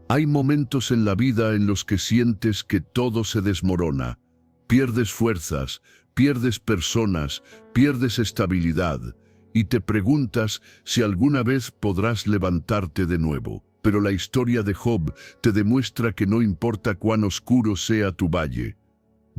Hay momentos en la vida en los que sientes que todo se desmorona. Pierdes fuerzas, pierdes personas, pierdes estabilidad, y te preguntas si alguna vez podrás levantarte de nuevo. Pero la historia de Job te demuestra que no importa cuán oscuro sea tu valle,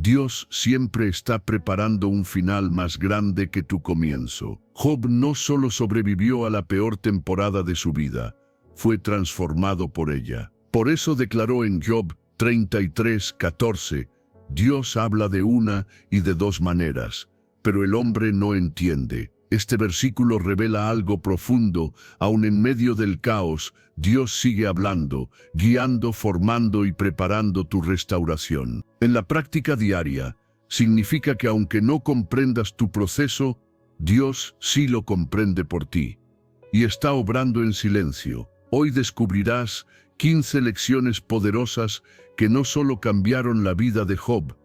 Dios siempre está preparando un final más grande que tu comienzo. Job no solo sobrevivió a la peor temporada de su vida, fue transformado por ella. Por eso declaró en Job 33:14, Dios habla de una y de dos maneras, pero el hombre no entiende. Este versículo revela algo profundo. Aun en medio del caos, Dios sigue hablando, guiando, formando y preparando tu restauración. En la práctica diaria, significa que aunque no comprendas tu proceso, Dios sí lo comprende por ti y está obrando en silencio. Hoy descubrirás 15 lecciones poderosas que no solo cambiaron la vida de Job,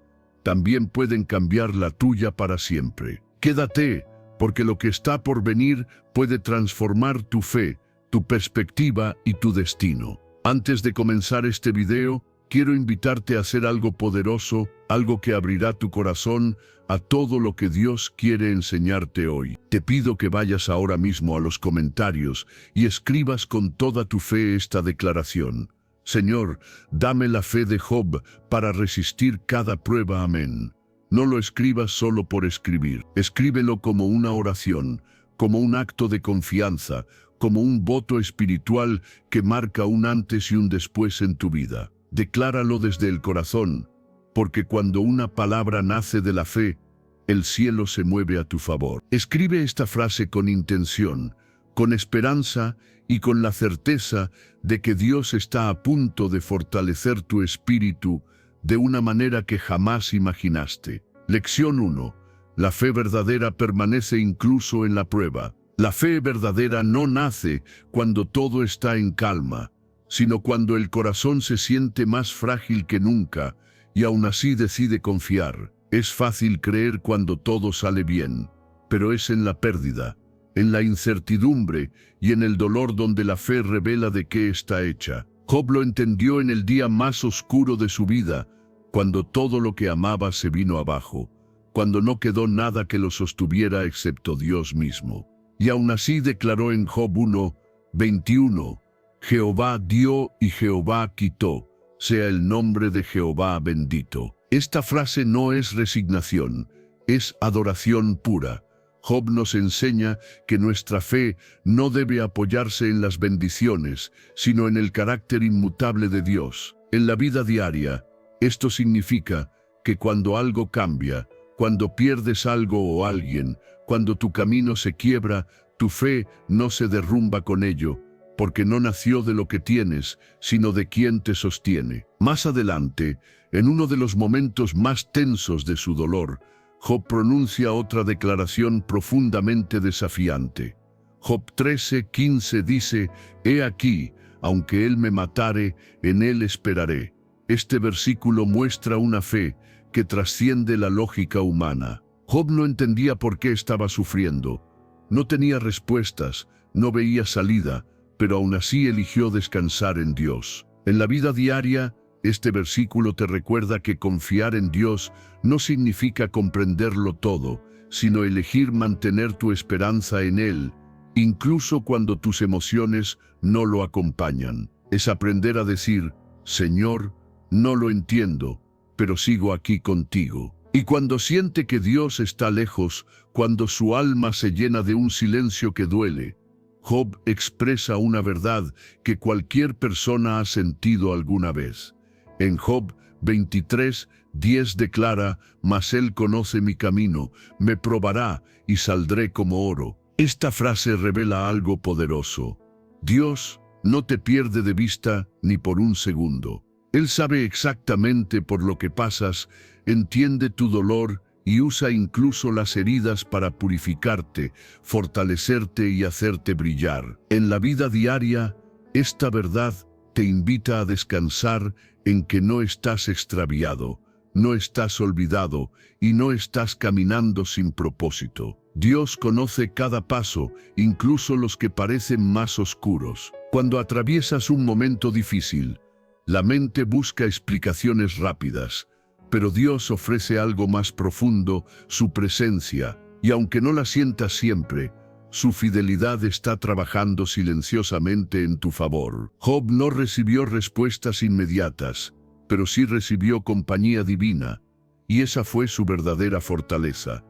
también pueden cambiar la tuya para siempre. Quédate, porque lo que está por venir puede transformar tu fe, tu perspectiva y tu destino. Antes de comenzar este video, quiero invitarte a hacer algo poderoso, algo que abrirá tu corazón a todo lo que Dios quiere enseñarte hoy. Te pido que vayas ahora mismo a los comentarios y escribas con toda tu fe esta declaración. Señor, dame la fe de Job para resistir cada prueba. Amén. No lo escribas solo por escribir. Escríbelo como una oración, como un acto de confianza, como un voto espiritual que marca un antes y un después en tu vida. Decláralo desde el corazón, porque cuando una palabra nace de la fe, el cielo se mueve a tu favor. Escribe esta frase con intención, con esperanza y con la certeza de que Dios está a punto de fortalecer tu espíritu de una manera que jamás imaginaste. Lección 1. La fe verdadera permanece incluso en la prueba. La fe verdadera no nace cuando todo está en calma, sino cuando el corazón se siente más frágil que nunca y aún así decide confiar. Es fácil creer cuando todo sale bien, pero es en la pérdida, en la incertidumbre y en el dolor donde la fe revela de qué está hecha. Job lo entendió en el día más oscuro de su vida, cuando todo lo que amaba se vino abajo, cuando no quedó nada que lo sostuviera excepto Dios mismo. Y aún así declaró en Job 1:21, Jehová dio y Jehová quitó, sea el nombre de Jehová bendito. Esta frase no es resignación, es adoración pura. Job nos enseña que nuestra fe no debe apoyarse en las bendiciones, sino en el carácter inmutable de Dios. En la vida diaria, esto significa que cuando algo cambia, cuando pierdes algo o alguien, cuando tu camino se quiebra, tu fe no se derrumba con ello, porque no nació de lo que tienes, sino de quien te sostiene. Más adelante, en uno de los momentos más tensos de su dolor, Job pronuncia otra declaración profundamente desafiante. Job 13:15 dice, He aquí, aunque él me matare, en él esperaré. Este versículo muestra una fe que trasciende la lógica humana. Job no entendía por qué estaba sufriendo. No tenía respuestas, no veía salida, pero aún así eligió descansar en Dios. En la vida diaria, este versículo te recuerda que confiar en Dios no significa comprenderlo todo, sino elegir mantener tu esperanza en Él, incluso cuando tus emociones no lo acompañan. Es aprender a decir, Señor, no lo entiendo, pero sigo aquí contigo. Y cuando siente que Dios está lejos, cuando su alma se llena de un silencio que duele, Job expresa una verdad que cualquier persona ha sentido alguna vez. En Job 23:10 declara, Mas él conoce mi camino, me probará y saldré como oro. Esta frase revela algo poderoso. Dios no te pierde de vista ni por un segundo. Él sabe exactamente por lo que pasas, entiende tu dolor y usa incluso las heridas para purificarte, fortalecerte y hacerte brillar. En la vida diaria, esta verdad te invita a descansar en que no estás extraviado, no estás olvidado y no estás caminando sin propósito. Dios conoce cada paso, incluso los que parecen más oscuros. Cuando atraviesas un momento difícil, La mente busca explicaciones rápidas, pero Dios ofrece algo más profundo, su presencia, y aunque no la sientas siempre, su fidelidad está trabajando silenciosamente en tu favor. Job no recibió respuestas inmediatas, pero sí recibió compañía divina, y esa fue su verdadera fortaleza.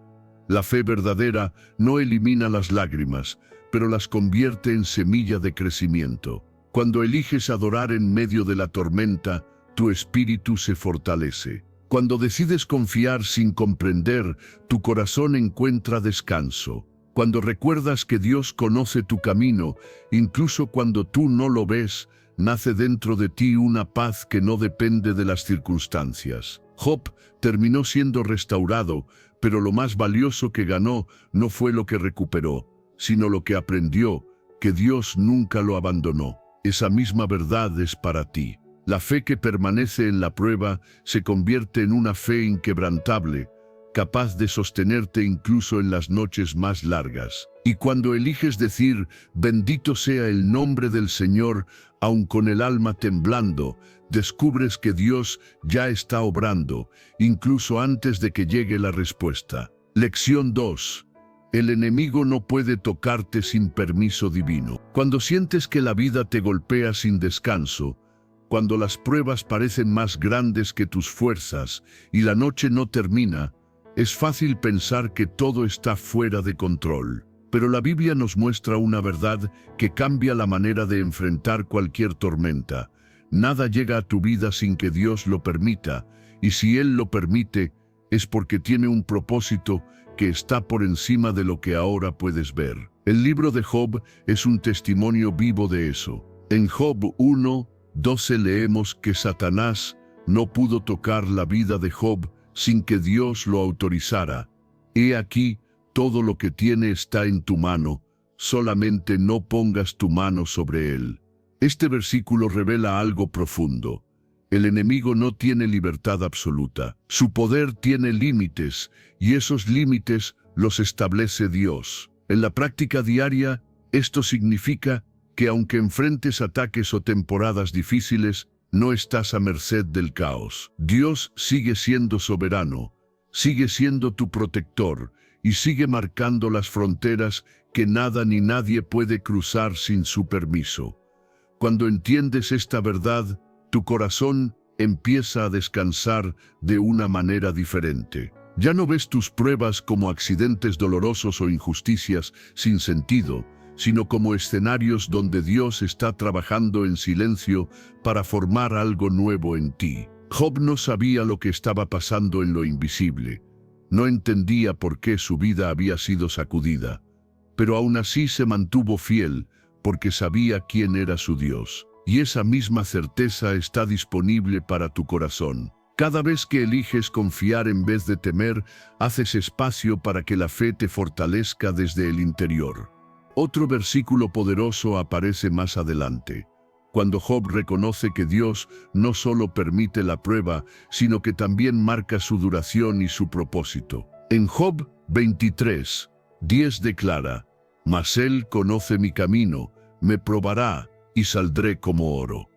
La fe verdadera no elimina las lágrimas, pero las convierte en semilla de crecimiento. Cuando eliges adorar en medio de la tormenta, tu espíritu se fortalece. Cuando decides confiar sin comprender, tu corazón encuentra descanso. Cuando recuerdas que Dios conoce tu camino, incluso cuando tú no lo ves, nace dentro de ti una paz que no depende de las circunstancias. Job terminó siendo restaurado, pero lo más valioso que ganó no fue lo que recuperó, sino lo que aprendió, que Dios nunca lo abandonó. Esa misma verdad es para ti. La fe que permanece en la prueba se convierte en una fe inquebrantable, capaz de sostenerte incluso en las noches más largas. Y cuando eliges decir, bendito sea el nombre del Señor, aun con el alma temblando, descubres que Dios ya está obrando, incluso antes de que llegue la respuesta. Lección 2. El enemigo no puede tocarte sin permiso divino. Cuando sientes que la vida te golpea sin descanso, cuando las pruebas parecen más grandes que tus fuerzas y la noche no termina, es fácil pensar que todo está fuera de control. Pero la Biblia nos muestra una verdad que cambia la manera de enfrentar cualquier tormenta. Nada llega a tu vida sin que Dios lo permita, y si Él lo permite, es porque tiene un propósito que está por encima de lo que ahora puedes ver. El libro de Job es un testimonio vivo de eso. En Job 1:12 leemos que Satanás no pudo tocar la vida de Job sin que Dios lo autorizara. He aquí, todo lo que tiene está en tu mano, solamente no pongas tu mano sobre él. Este versículo revela algo profundo. El enemigo no tiene libertad absoluta. Su poder tiene límites, y esos límites los establece Dios. En la práctica diaria, esto significa que aunque enfrentes ataques o temporadas difíciles, no estás a merced del caos. Dios sigue siendo soberano, sigue siendo tu protector y sigue marcando las fronteras que nada ni nadie puede cruzar sin su permiso. Cuando entiendes esta verdad, tu corazón empieza a descansar de una manera diferente. Ya no ves tus pruebas como accidentes dolorosos o injusticias sin sentido, sino como escenarios donde Dios está trabajando en silencio para formar algo nuevo en ti. Job no sabía lo que estaba pasando en lo invisible. No entendía por qué su vida había sido sacudida, pero aún así se mantuvo fiel porque sabía quién era su Dios. Y esa misma certeza está disponible para tu corazón. Cada vez que eliges confiar en vez de temer, haces espacio para que la fe te fortalezca desde el interior. Otro versículo poderoso aparece más adelante, cuando Job reconoce que Dios no solo permite la prueba, sino que también marca su duración y su propósito. En Job 23:10 declara, «Mas Él conoce mi camino, me probará, y saldré como oro».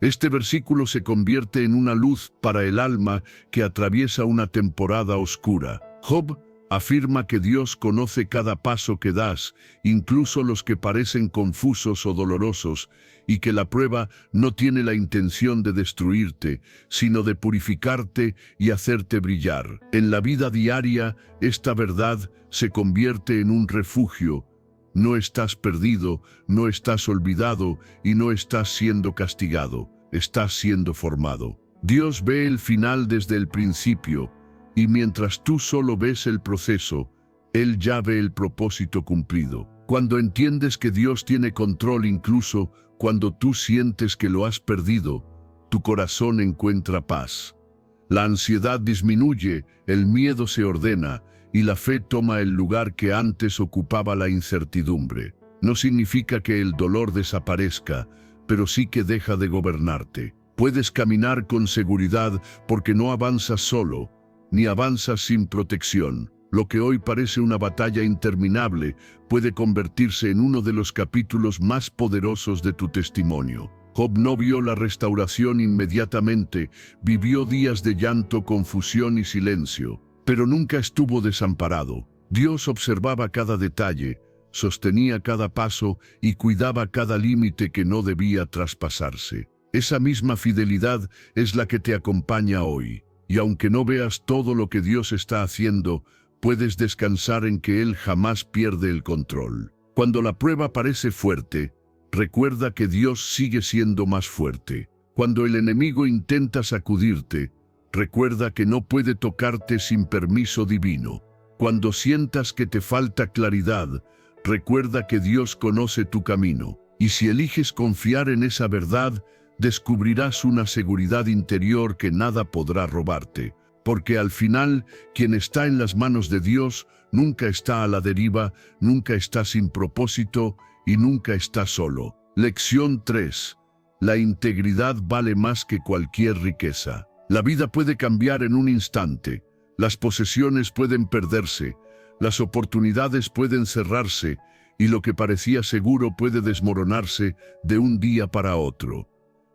Este versículo se convierte en una luz para el alma que atraviesa una temporada oscura. Job afirma que Dios conoce cada paso que das, incluso los que parecen confusos o dolorosos, y que la prueba no tiene la intención de destruirte, sino de purificarte y hacerte brillar. En la vida diaria, esta verdad se convierte en un refugio. No estás perdido, no estás olvidado y no estás siendo castigado, estás siendo formado. Dios ve el final desde el principio, y mientras tú solo ves el proceso, Él ya ve el propósito cumplido. Cuando entiendes que Dios tiene control incluso cuando tú sientes que lo has perdido, tu corazón encuentra paz. La ansiedad disminuye, el miedo se ordena, y la fe toma el lugar que antes ocupaba la incertidumbre. No significa que el dolor desaparezca, pero sí que deja de gobernarte. Puedes caminar con seguridad porque no avanzas solo, ni avanzas sin protección. Lo que hoy parece una batalla interminable puede convertirse en uno de los capítulos más poderosos de tu testimonio. Job no vio la restauración inmediatamente, vivió días de llanto, confusión y silencio, pero nunca estuvo desamparado. Dios observaba cada detalle, sostenía cada paso y cuidaba cada límite que no debía traspasarse. Esa misma fidelidad es la que te acompaña hoy, y aunque no veas todo lo que Dios está haciendo, puedes descansar en que Él jamás pierde el control. Cuando la prueba parece fuerte, recuerda que Dios sigue siendo más fuerte. Cuando el enemigo intenta sacudirte, recuerda que no puede tocarte sin permiso divino. Cuando sientas que te falta claridad, recuerda que Dios conoce tu camino. Y si eliges confiar en esa verdad, descubrirás una seguridad interior que nada podrá robarte. Porque al final, quien está en las manos de Dios nunca está a la deriva, nunca está sin propósito y nunca está solo. Lección 3. La integridad vale más que cualquier riqueza. La vida puede cambiar en un instante. Las posesiones pueden perderse, las oportunidades pueden cerrarse y lo que parecía seguro puede desmoronarse de un día para otro.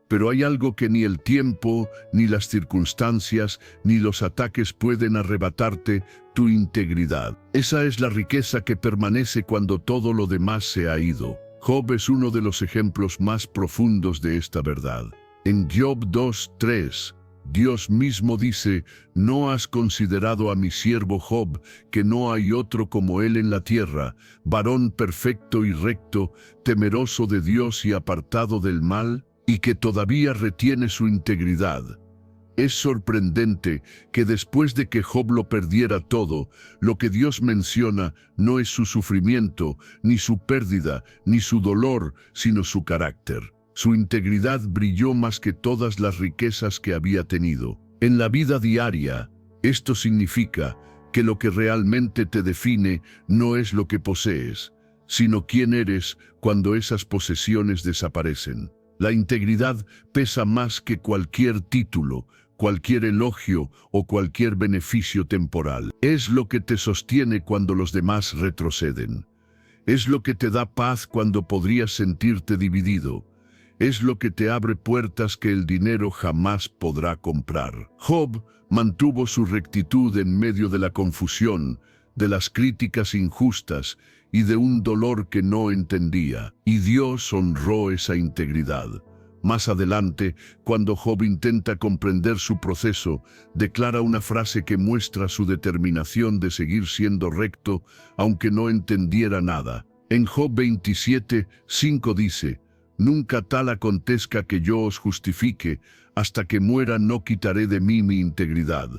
Pero hay algo que ni el tiempo, ni las circunstancias, ni los ataques pueden arrebatarte: tu integridad. Esa es la riqueza que permanece cuando todo lo demás se ha ido. Job es uno de los ejemplos más profundos de esta verdad. En Job 2:3, Dios mismo dice: «¿No has considerado a mi siervo Job, que no hay otro como él en la tierra, varón perfecto y recto, temeroso de Dios y apartado del mal?» Y que todavía retiene su integridad. Es sorprendente que después de que Job lo perdiera todo, lo que Dios menciona no es su sufrimiento, ni su pérdida, ni su dolor, sino su carácter. Su integridad brilló más que todas las riquezas que había tenido. En la vida diaria, esto significa que lo que realmente te define no es lo que posees, sino quién eres cuando esas posesiones desaparecen. La integridad pesa más que cualquier título, cualquier elogio o cualquier beneficio temporal. Es lo que te sostiene cuando los demás retroceden. Es lo que te da paz cuando podrías sentirte dividido. Es lo que te abre puertas que el dinero jamás podrá comprar. Job mantuvo su rectitud en medio de la confusión, de las críticas injustas y de un dolor que no entendía, y Dios honró esa integridad. Más adelante, cuando Job intenta comprender su proceso, declara una frase que muestra su determinación de seguir siendo recto, aunque no entendiera nada. En Job 27:5 dice: «Nunca tal acontezca que yo os justifique, hasta que muera no quitaré de mí mi integridad».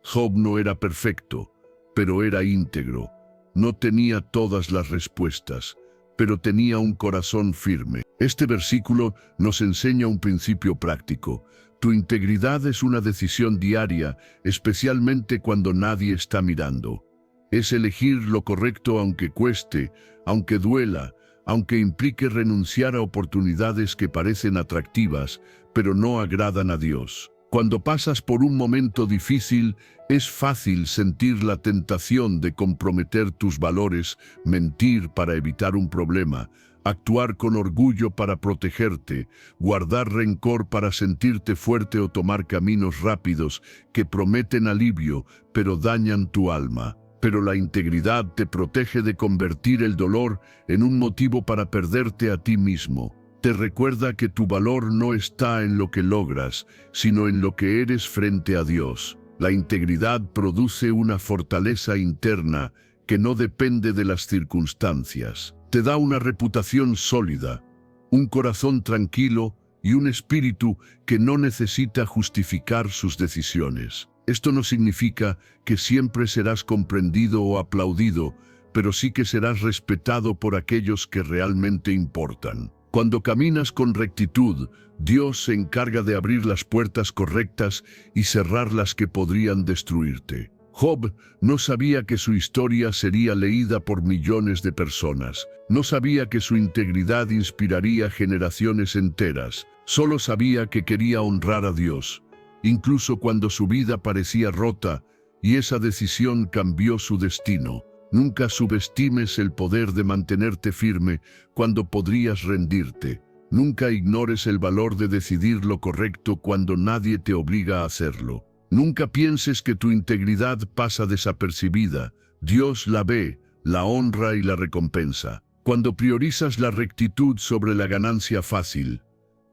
Job no era perfecto, pero era íntegro. No tenía todas las respuestas, pero tenía un corazón firme. Este versículo nos enseña un principio práctico. Tu integridad es una decisión diaria, especialmente cuando nadie está mirando. Es elegir lo correcto aunque cueste, aunque duela, aunque implique renunciar a oportunidades que parecen atractivas, pero no agradan a Dios. Cuando pasas por un momento difícil, es fácil sentir la tentación de comprometer tus valores, mentir para evitar un problema, actuar con orgullo para protegerte, guardar rencor para sentirte fuerte o tomar caminos rápidos que prometen alivio, pero dañan tu alma. Pero la integridad te protege de convertir el dolor en un motivo para perderte a ti mismo. Te recuerda que tu valor no está en lo que logras, sino en lo que eres frente a Dios. La integridad produce una fortaleza interna que no depende de las circunstancias. Te da una reputación sólida, un corazón tranquilo y un espíritu que no necesita justificar sus decisiones. Esto no significa que siempre serás comprendido o aplaudido, pero sí que serás respetado por aquellos que realmente importan. Cuando caminas con rectitud, Dios se encarga de abrir las puertas correctas y cerrar las que podrían destruirte. Job no sabía que su historia sería leída por millones de personas. No sabía que su integridad inspiraría generaciones enteras. Solo sabía que quería honrar a Dios, incluso cuando su vida parecía rota, y esa decisión cambió su destino. Nunca subestimes el poder de mantenerte firme cuando podrías rendirte. Nunca ignores el valor de decidir lo correcto cuando nadie te obliga a hacerlo. Nunca pienses que tu integridad pasa desapercibida. Dios la ve, la honra y la recompensa. Cuando priorizas la rectitud sobre la ganancia fácil,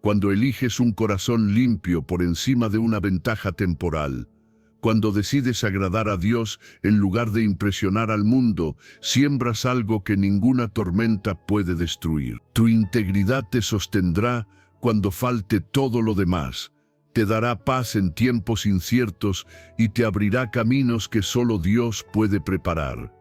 cuando eliges un corazón limpio por encima de una ventaja temporal, cuando decides agradar a Dios en lugar de impresionar al mundo, siembras algo que ninguna tormenta puede destruir. Tu integridad te sostendrá cuando falte todo lo demás, te dará paz en tiempos inciertos y te abrirá caminos que solo Dios puede preparar.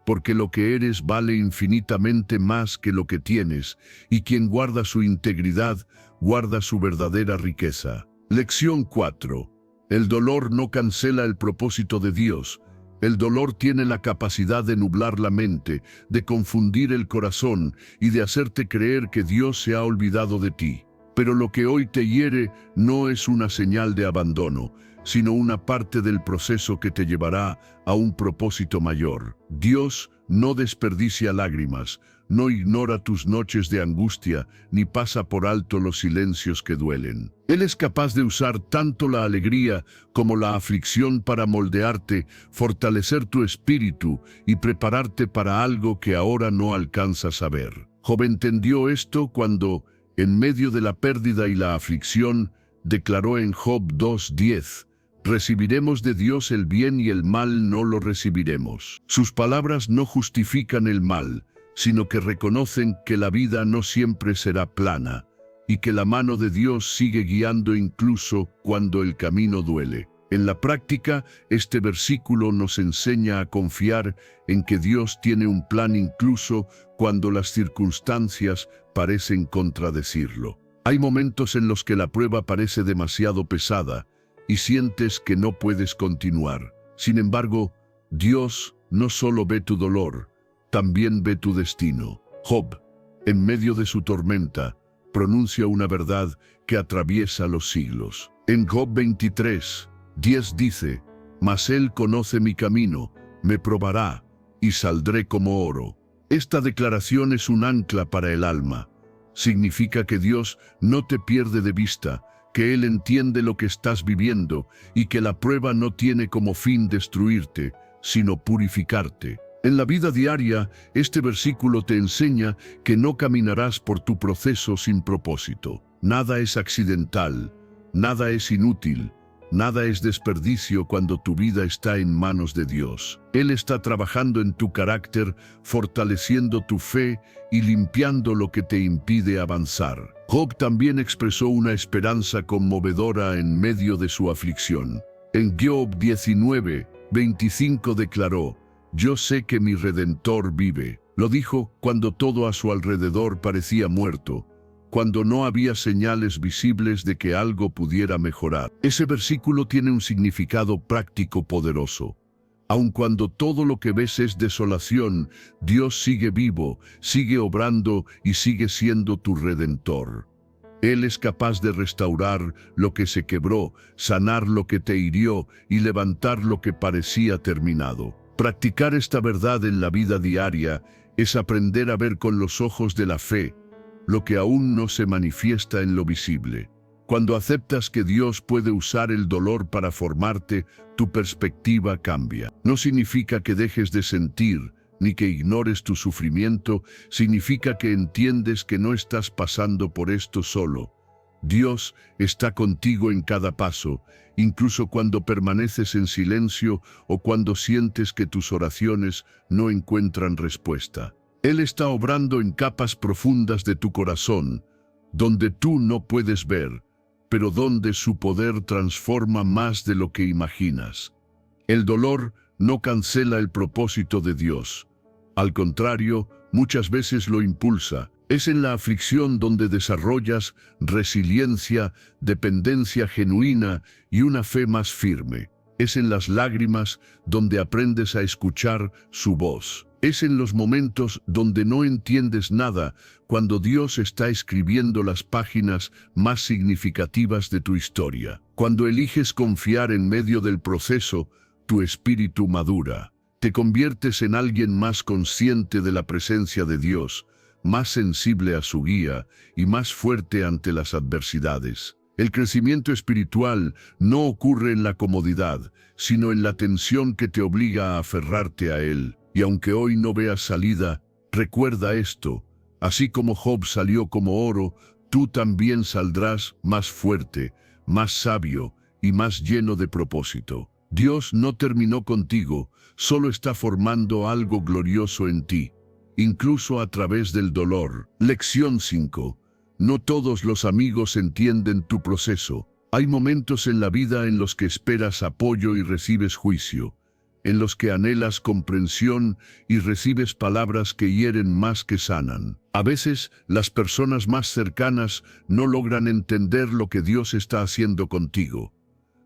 Porque lo que eres vale infinitamente más que lo que tienes, y quien guarda su integridad, guarda su verdadera riqueza. Lección 4. El dolor no cancela el propósito de Dios. El dolor tiene la capacidad de nublar la mente, de confundir el corazón y de hacerte creer que Dios se ha olvidado de ti. Pero lo que hoy te hiere no es una señal de abandono, sino una parte del proceso que te llevará a un propósito mayor. Dios no desperdicia lágrimas, no ignora tus noches de angustia, ni pasa por alto los silencios que duelen. Él es capaz de usar tanto la alegría como la aflicción para moldearte, fortalecer tu espíritu y prepararte para algo que ahora no alcanzas a ver. Job entendió esto cuando, en medio de la pérdida y la aflicción, declaró en Job 2:10, «Recibiremos de Dios el bien y el mal no lo recibiremos». Sus palabras no justifican el mal, sino que reconocen que la vida no siempre será plana y que la mano de Dios sigue guiando incluso cuando el camino duele. En la práctica, este versículo nos enseña a confiar en que Dios tiene un plan incluso cuando las circunstancias parecen contradecirlo. Hay momentos en los que la prueba parece demasiado pesada y sientes que no puedes continuar. Sin embargo, Dios no solo ve tu dolor, también ve tu destino. Job, en medio de su tormenta, pronuncia una verdad que atraviesa los siglos. En Job 23:10 dice, «Mas Él conoce mi camino, me probará, y saldré como oro». Esta declaración es un ancla para el alma. Significa que Dios no te pierde de vista, que Él entiende lo que estás viviendo y que la prueba no tiene como fin destruirte, sino purificarte. En la vida diaria, este versículo te enseña que no caminarás por tu proceso sin propósito. Nada es accidental, nada es inútil, nada es desperdicio cuando tu vida está en manos de Dios. Él está trabajando en tu carácter, fortaleciendo tu fe y limpiando lo que te impide avanzar. Job también expresó una esperanza conmovedora en medio de su aflicción. En Job 19:25 declaró, «Yo sé que mi Redentor vive». Lo dijo cuando todo a su alrededor parecía muerto, cuando no había señales visibles de que algo pudiera mejorar. Ese versículo tiene un significado práctico poderoso. Aun cuando todo lo que ves es desolación, Dios sigue vivo, sigue obrando y sigue siendo tu Redentor. Él es capaz de restaurar lo que se quebró, sanar lo que te hirió y levantar lo que parecía terminado. Practicar esta verdad en la vida diaria es aprender a ver con los ojos de la fe lo que aún no se manifiesta en lo visible. Cuando aceptas que Dios puede usar el dolor para formarte, tu perspectiva cambia. No significa que dejes de sentir, ni que ignores tu sufrimiento, significa que entiendes que no estás pasando por esto solo. Dios está contigo en cada paso, incluso cuando permaneces en silencio o cuando sientes que tus oraciones no encuentran respuesta. Él está obrando en capas profundas de tu corazón, donde tú no puedes ver, pero donde su poder transforma más de lo que imaginas. El dolor no cancela el propósito de Dios. Al contrario, muchas veces lo impulsa. Es en la aflicción donde desarrollas resiliencia, dependencia genuina y una fe más firme. Es en las lágrimas donde aprendes a escuchar su voz. Es en los momentos donde no entiendes nada, cuando Dios está escribiendo las páginas más significativas de tu historia. Cuando eliges confiar en medio del proceso, tu espíritu madura. Te conviertes en alguien más consciente de la presencia de Dios, más sensible a su guía y más fuerte ante las adversidades. El crecimiento espiritual no ocurre en la comodidad, sino en la tensión que te obliga a aferrarte a él. Y aunque hoy no veas salida, recuerda esto: así como Job salió como oro, tú también saldrás más fuerte, más sabio y más lleno de propósito. Dios no terminó contigo, solo está formando algo glorioso en ti, incluso a través del dolor. Lección 5. No todos los amigos entienden tu proceso. Hay momentos en la vida en los que esperas apoyo y recibes juicio, en los que anhelas comprensión y recibes palabras que hieren más que sanan. A veces, las personas más cercanas no logran entender lo que Dios está haciendo contigo.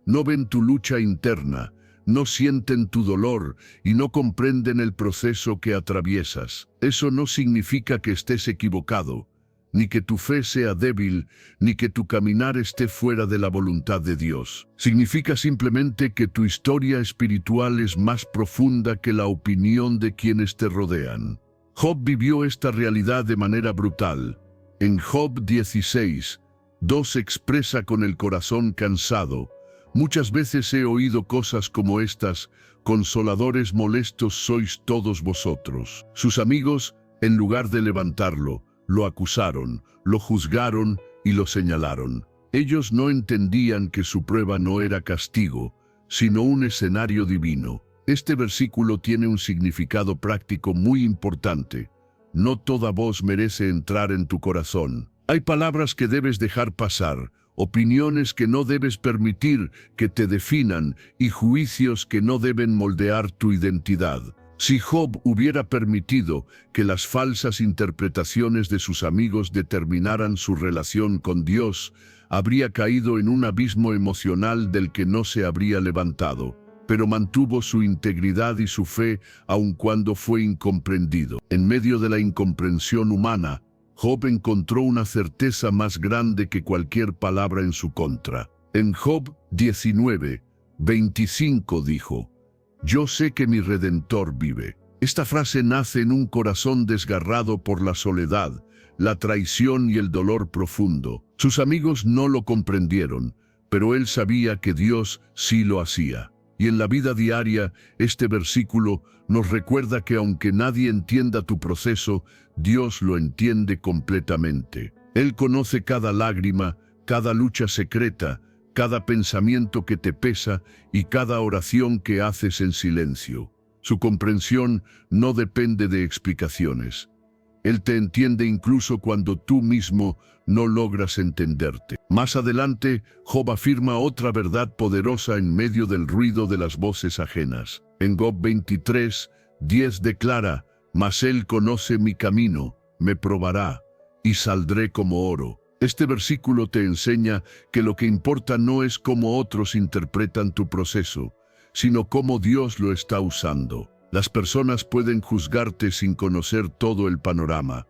No ven tu lucha interna, no sienten tu dolor y no comprenden el proceso que atraviesas. Eso no significa que estés equivocado, ni que tu fe sea débil, ni que tu caminar esté fuera de la voluntad de Dios. Significa simplemente que tu historia espiritual es más profunda que la opinión de quienes te rodean. Job vivió esta realidad de manera brutal. En Job 16:2 expresa con el corazón cansado: muchas veces he oído cosas como estas: consoladores molestos sois todos vosotros. Sus amigos, en lugar de levantarlo, lo acusaron, lo juzgaron y lo señalaron. Ellos no entendían que su prueba no era castigo, sino un escenario divino. Este versículo tiene un significado práctico muy importante. No toda voz merece entrar en tu corazón. Hay palabras que debes dejar pasar, opiniones que no debes permitir que te definan y juicios que no deben moldear tu identidad. Si Job hubiera permitido que las falsas interpretaciones de sus amigos determinaran su relación con Dios, habría caído en un abismo emocional del que no se habría levantado. Pero mantuvo su integridad y su fe aun cuando fue incomprendido. En medio de la incomprensión humana, Job encontró una certeza más grande que cualquier palabra en su contra. En Job 19:25 dijo: yo sé que mi Redentor vive. Esta frase nace en un corazón desgarrado por la soledad, la traición y el dolor profundo. Sus amigos no lo comprendieron, pero él sabía que Dios sí lo hacía. Y en la vida diaria, este versículo nos recuerda que aunque nadie entienda tu proceso, Dios lo entiende completamente. Él conoce cada lágrima, cada lucha secreta, cada pensamiento que te pesa y cada oración que haces en silencio. Su comprensión no depende de explicaciones. Él te entiende incluso cuando tú mismo no logras entenderte. Más adelante, Job afirma otra verdad poderosa en medio del ruido de las voces ajenas. En Job 23:10 declara: mas él conoce mi camino, me probará, y saldré como oro. Este versículo te enseña que lo que importa no es cómo otros interpretan tu proceso, sino cómo Dios lo está usando. Las personas pueden juzgarte sin conocer todo el panorama,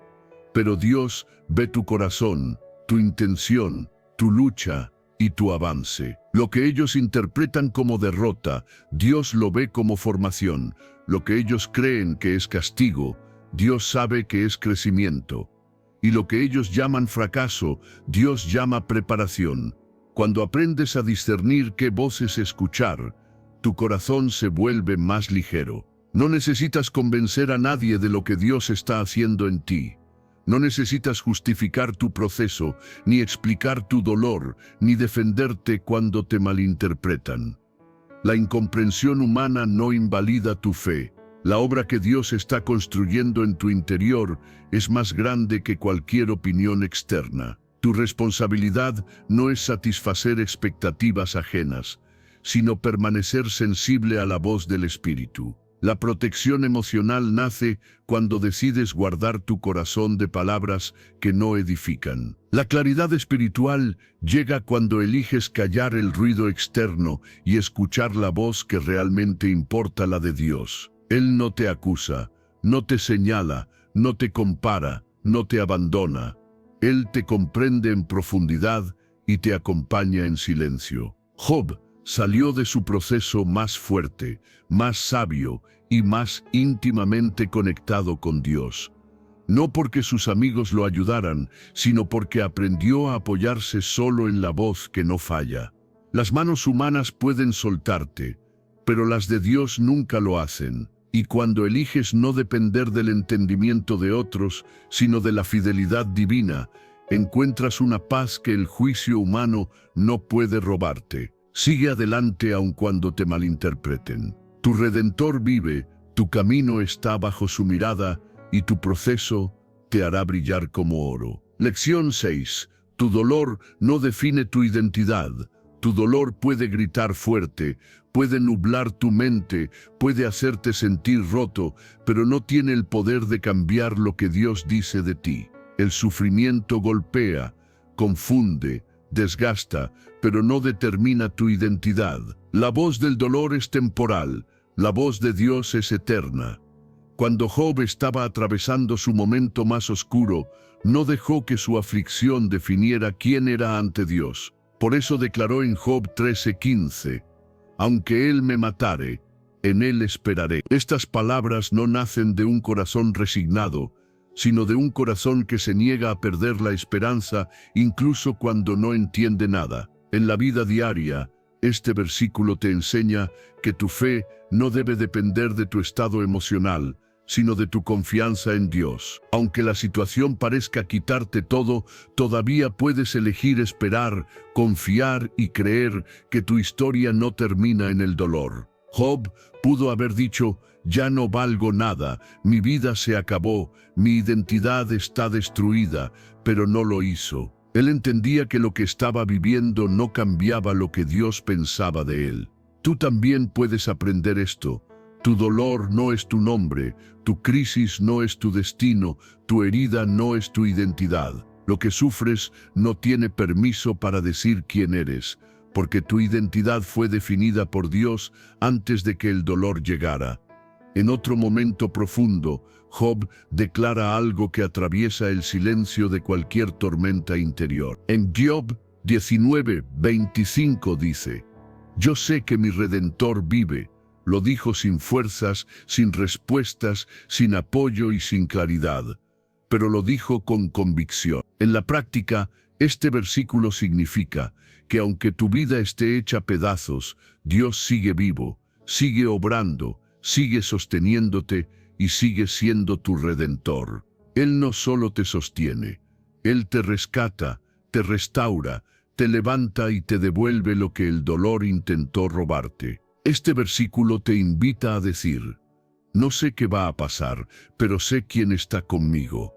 pero Dios ve tu corazón, tu intención, tu lucha y tu avance. Lo que ellos interpretan como derrota, Dios lo ve como formación. Lo que ellos creen que es castigo, Dios sabe que es crecimiento. Y lo que ellos llaman fracaso, Dios llama preparación. Cuando aprendes a discernir qué voces escuchar, tu corazón se vuelve más ligero. No necesitas convencer a nadie de lo que Dios está haciendo en ti. No necesitas justificar tu proceso, ni explicar tu dolor, ni defenderte cuando te malinterpretan. La incomprensión humana no invalida tu fe. La obra que Dios está construyendo en tu interior es más grande que cualquier opinión externa. Tu responsabilidad no es satisfacer expectativas ajenas, sino permanecer sensible a la voz del Espíritu. La protección emocional nace cuando decides guardar tu corazón de palabras que no edifican. La claridad espiritual llega cuando eliges callar el ruido externo y escuchar la voz que realmente importa, la de Dios. Él no te acusa, no te señala, no te compara, no te abandona. Él te comprende en profundidad y te acompaña en silencio. Job salió de su proceso más fuerte, más sabio y más íntimamente conectado con Dios. no porque sus amigos lo ayudaran, sino porque aprendió a apoyarse solo en la voz que no falla. Las manos humanas pueden soltarte, pero las de Dios nunca lo hacen. Y cuando eliges no depender del entendimiento de otros, sino de la fidelidad divina, encuentras una paz que el juicio humano no puede robarte. Sigue adelante aun cuando te malinterpreten. Tu Redentor vive, tu camino está bajo su mirada y tu proceso te hará brillar como oro. Lección 6. Tu dolor no define tu identidad. Tu dolor puede gritar fuerte, puede nublar tu mente, puede hacerte sentir roto, pero no tiene el poder de cambiar lo que Dios dice de ti. El sufrimiento golpea, confunde, desgasta, pero no determina tu identidad. La voz del dolor es temporal, la voz de Dios es eterna. Cuando Job estaba atravesando su momento más oscuro, no dejó que su aflicción definiera quién era ante Dios. Por eso declaró en Job 13:15, «Aunque él me matare, en él esperaré». Estas palabras no nacen de un corazón resignado, sino de un corazón que se niega a perder la esperanza incluso cuando no entiende nada. En la vida diaria, este versículo te enseña que tu fe no debe depender de tu estado emocional, sino de tu confianza en Dios. Aunque la situación parezca quitarte todo, todavía puedes elegir esperar, confiar y creer que tu historia no termina en el dolor. Job pudo haber dicho, «Ya no valgo nada, mi vida se acabó, mi identidad está destruida», pero no lo hizo. Él entendía que lo que estaba viviendo no cambiaba lo que Dios pensaba de él. Tú también puedes aprender esto. Tu dolor no es tu nombre, tu crisis no es tu destino, tu herida no es tu identidad. Lo que sufres no tiene permiso para decir quién eres, porque tu identidad fue definida por Dios antes de que el dolor llegara. En otro momento profundo, Job declara algo que atraviesa el silencio de cualquier tormenta interior. En Job 19:25 dice, «Yo sé que mi Redentor vive». Lo dijo sin fuerzas, sin respuestas, sin apoyo y sin claridad, pero lo dijo con convicción. En la práctica, este versículo significa que aunque tu vida esté hecha pedazos, Dios sigue vivo, sigue obrando, sigue sosteniéndote y sigue siendo tu Redentor. Él no solo te sostiene, Él te rescata, te restaura, te levanta y te devuelve lo que el dolor intentó robarte. Este versículo te invita a decir, «No sé qué va a pasar, pero sé quién está conmigo».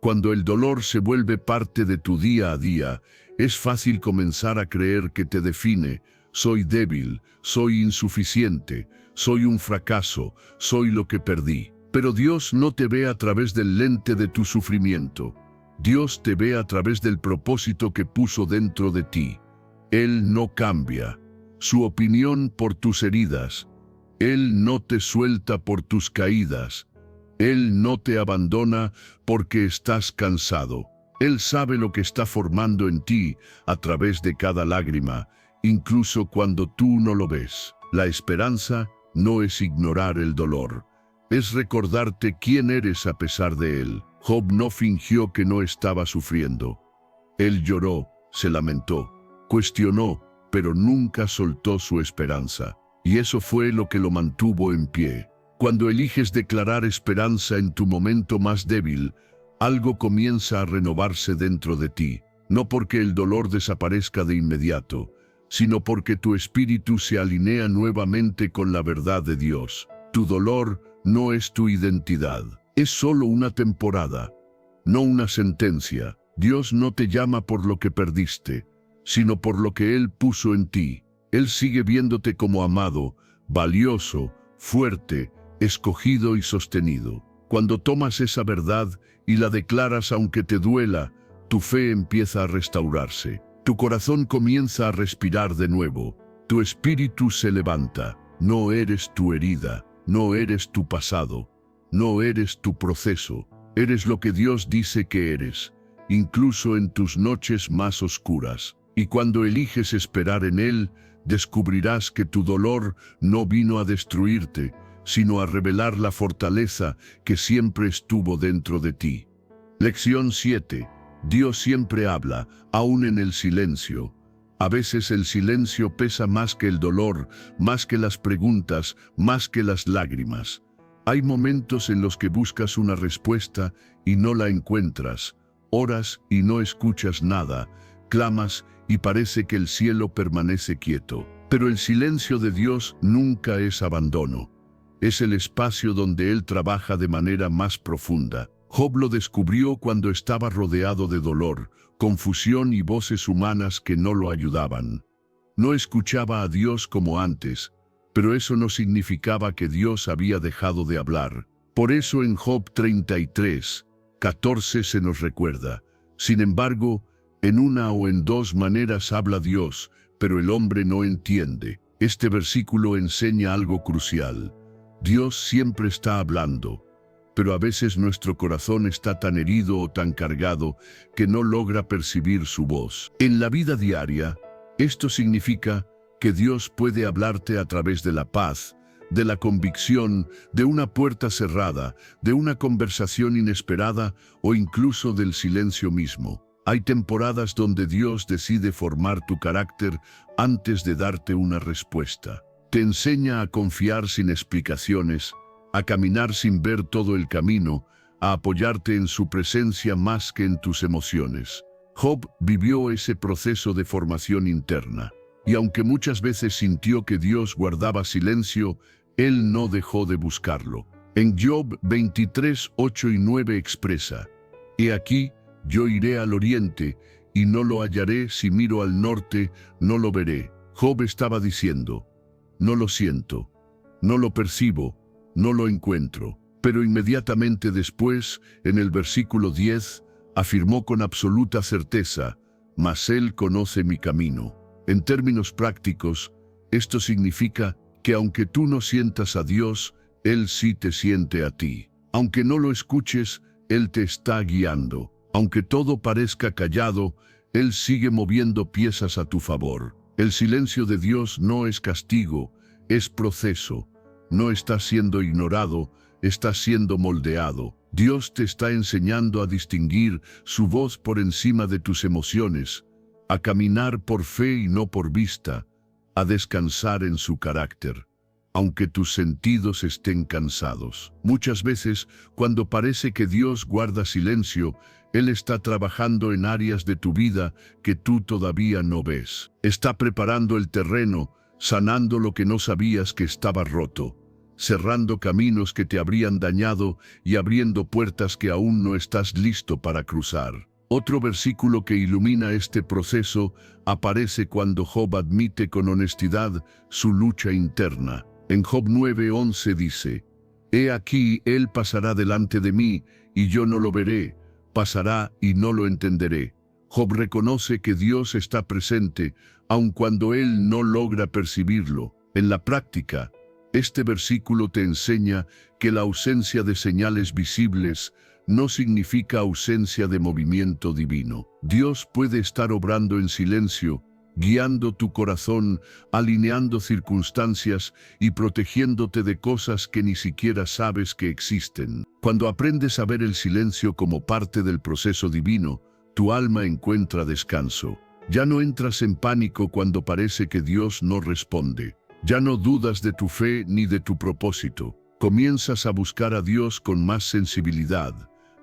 Cuando el dolor se vuelve parte de tu día a día, es fácil comenzar a creer que te define. Soy débil, soy insuficiente, soy un fracaso, soy lo que perdí. Pero Dios no te ve a través del lente de tu sufrimiento. Dios te ve a través del propósito que puso dentro de ti. Él no cambia su opinión por tus heridas. Él no te suelta por tus caídas. Él no te abandona porque estás cansado. Él sabe lo que está formando en ti a través de cada lágrima, incluso cuando tú no lo ves. La esperanza no es ignorar el dolor, es recordarte quién eres a pesar de él. Job no fingió que no estaba sufriendo. Él lloró, se lamentó, cuestionó, pero nunca soltó su esperanza. Y eso fue lo que lo mantuvo en pie. Cuando eliges declarar esperanza en tu momento más débil, algo comienza a renovarse dentro de ti. No porque el dolor desaparezca de inmediato, sino porque tu espíritu se alinea nuevamente con la verdad de Dios. Tu dolor no es tu identidad. Es solo una temporada, no una sentencia. Dios no te llama por lo que perdiste, sino por lo que Él puso en ti. Él sigue viéndote como amado, valioso, fuerte, escogido y sostenido. Cuando tomas esa verdad y la declaras aunque te duela, tu fe empieza a restaurarse. Tu corazón comienza a respirar de nuevo. Tu espíritu se levanta. No eres tu herida, no eres tu pasado, no eres tu proceso. Eres lo que Dios dice que eres, incluso en tus noches más oscuras. Y cuando eliges esperar en Él, descubrirás que tu dolor no vino a destruirte, sino a revelar la fortaleza que siempre estuvo dentro de ti. Lección 7. Dios siempre habla, aún en el silencio. A veces el silencio pesa más que el dolor, más que las preguntas, más que las lágrimas. Hay momentos en los que buscas una respuesta y no la encuentras. Oras y no escuchas nada. Clamas y parece que el cielo permanece quieto. Pero el silencio de Dios nunca es abandono. Es el espacio donde Él trabaja de manera más profunda. Job lo descubrió cuando estaba rodeado de dolor, confusión y voces humanas que no lo ayudaban. No escuchaba a Dios como antes, pero eso no significaba que Dios había dejado de hablar. Por eso en Job 33:14 se nos recuerda: sin embargo, en una o en dos maneras habla Dios, pero el hombre no entiende. Este versículo enseña algo crucial. Dios siempre está hablando, pero a veces nuestro corazón está tan herido o tan cargado que no logra percibir su voz. En la vida diaria, esto significa que Dios puede hablarte a través de la paz, de la convicción, de una puerta cerrada, de una conversación inesperada o incluso del silencio mismo. Hay temporadas donde Dios decide formar tu carácter antes de darte una respuesta. Te enseña a confiar sin explicaciones, a caminar sin ver todo el camino, a apoyarte en su presencia más que en tus emociones. Job vivió ese proceso de formación interna, y aunque muchas veces sintió que Dios guardaba silencio, él no dejó de buscarlo. En Job 23:8 y 9 expresa: «He aquí, yo iré al oriente, y no lo hallaré; si miro al norte, no lo veré». Job estaba diciendo: no lo siento, no lo percibo, no lo encuentro. Pero inmediatamente después, en el versículo 10, afirmó con absoluta certeza: «Mas Él conoce mi camino». En términos prácticos, esto significa que aunque tú no sientas a Dios, Él sí te siente a ti. Aunque no lo escuches, Él te está guiando. Aunque todo parezca callado, Él sigue moviendo piezas a tu favor. El silencio de Dios no es castigo, es proceso. No estás siendo ignorado, estás siendo moldeado. Dios te está enseñando a distinguir su voz por encima de tus emociones, a caminar por fe y no por vista, a descansar en su carácter, aunque tus sentidos estén cansados. Muchas veces, cuando parece que Dios guarda silencio, Él está trabajando en áreas de tu vida que tú todavía no ves. Está preparando el terreno, sanando lo que no sabías que estaba roto, cerrando caminos que te habrían dañado y abriendo puertas que aún no estás listo para cruzar. Otro versículo que ilumina este proceso aparece cuando Job admite con honestidad su lucha interna. En Job 9:11 dice: «He aquí, él pasará delante de mí, y yo no lo veré; pasará y no lo entenderé». Job reconoce que Dios está presente, aun cuando él no logra percibirlo. En la práctica, este versículo te enseña que la ausencia de señales visibles no significa ausencia de movimiento divino. Dios puede estar obrando en silencio, guiando tu corazón, alineando circunstancias y protegiéndote de cosas que ni siquiera sabes que existen. Cuando aprendes a ver el silencio como parte del proceso divino, tu alma encuentra descanso. Ya no entras en pánico cuando parece que Dios no responde. Ya no dudas de tu fe ni de tu propósito. Comienzas a buscar a Dios con más sensibilidad,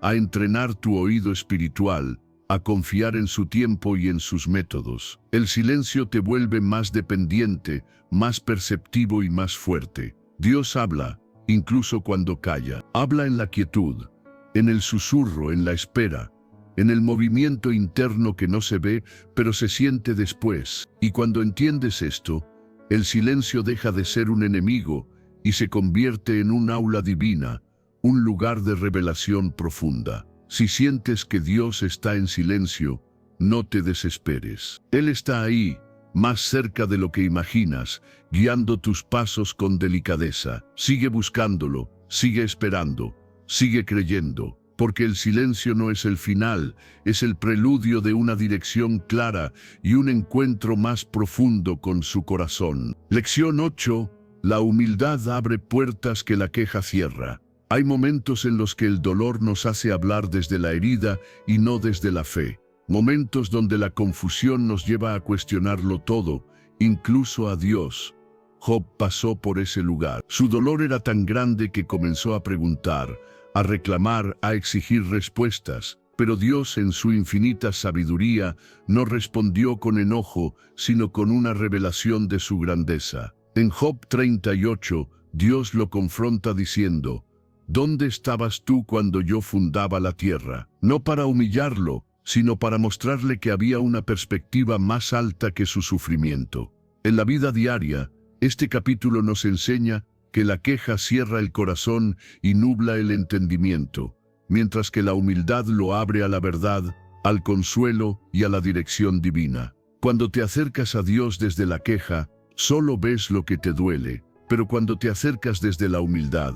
a entrenar tu oído espiritual, a confiar en su tiempo y en sus métodos. El silencio te vuelve más dependiente, más perceptivo y más fuerte. Dios habla, incluso cuando calla. Habla en la quietud, en el susurro, en la espera, en el movimiento interno que no se ve, pero se siente después. Y cuando entiendes esto, el silencio deja de ser un enemigo y se convierte en un aula divina, un lugar de revelación profunda. Si sientes que Dios está en silencio, no te desesperes. Él está ahí, más cerca de lo que imaginas, guiando tus pasos con delicadeza. Sigue buscándolo, sigue esperando, sigue creyendo, porque el silencio no es el final, es el preludio de una dirección clara y un encuentro más profundo con su corazón. Lección 8. La humildad abre puertas que la queja cierra. Hay momentos en los que el dolor nos hace hablar desde la herida y no desde la fe. Momentos donde la confusión nos lleva a cuestionarlo todo, incluso a Dios. Job pasó por ese lugar. Su dolor era tan grande que comenzó a preguntar, a reclamar, a exigir respuestas. Pero Dios, en su infinita sabiduría, no respondió con enojo, sino con una revelación de su grandeza. En Job 38, Dios lo confronta diciendo, ¿dónde estabas tú cuando yo fundaba la tierra? No para humillarlo, sino para mostrarle que había una perspectiva más alta que su sufrimiento. En la vida diaria, este capítulo nos enseña que la queja cierra el corazón y nubla el entendimiento, mientras que la humildad lo abre a la verdad, al consuelo y a la dirección divina. Cuando te acercas a Dios desde la queja, solo ves lo que te duele, pero cuando te acercas desde la humildad,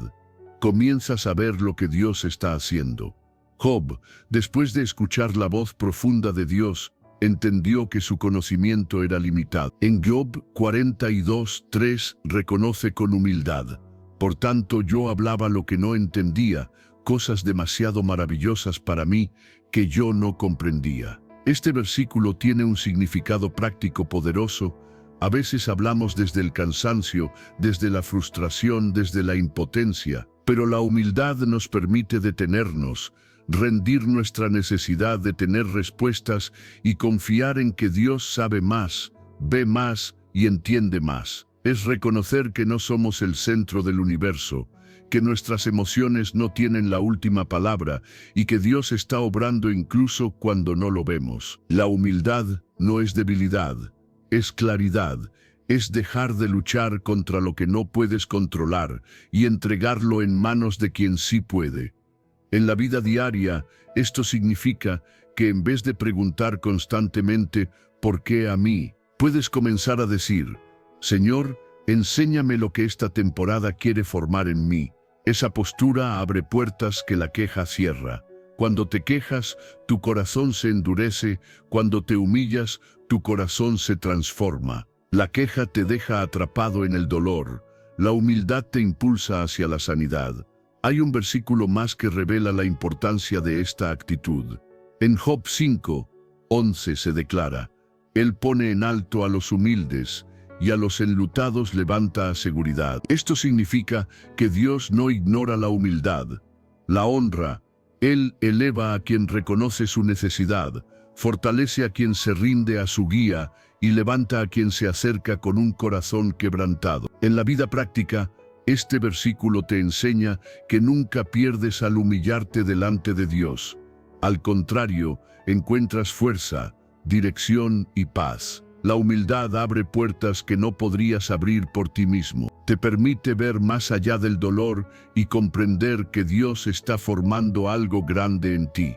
comienzas a ver lo que Dios está haciendo. Job, después de escuchar la voz profunda de Dios, entendió que su conocimiento era limitado. En Job 42:3 reconoce con humildad, por tanto yo hablaba lo que no entendía, cosas demasiado maravillosas para mí que yo no comprendía. Este versículo tiene un significado práctico poderoso. A veces hablamos desde el cansancio, desde la frustración, desde la impotencia, pero la humildad nos permite detenernos, rendir nuestra necesidad de tener respuestas y confiar en que Dios sabe más, ve más y entiende más. Es reconocer que no somos el centro del universo, que nuestras emociones no tienen la última palabra y que Dios está obrando incluso cuando no lo vemos. La humildad no es debilidad, es claridad. Es dejar de luchar contra lo que no puedes controlar y entregarlo en manos de quien sí puede. En la vida diaria, esto significa que en vez de preguntar constantemente ¿por qué a mí?, puedes comenzar a decir, Señor, enséñame lo que esta temporada quiere formar en mí. Esa postura abre puertas que la queja cierra. Cuando te quejas, tu corazón se endurece. Cuando te humillas, tu corazón se transforma. La queja te deja atrapado en el dolor. La humildad te impulsa hacia la sanidad. Hay un versículo más que revela la importancia de esta actitud. En Job 5:11 se declara, Él pone en alto a los humildes y a los enlutados levanta a seguridad. Esto significa que Dios no ignora la humildad, la honra. Él eleva a quien reconoce su necesidad, fortalece a quien se rinde a su guía y levanta a quien se acerca con un corazón quebrantado. En la vida práctica, este versículo te enseña que nunca pierdes al humillarte delante de Dios. Al contrario, encuentras fuerza, dirección y paz. La humildad abre puertas que no podrías abrir por ti mismo. Te permite ver más allá del dolor y comprender que Dios está formando algo grande en ti.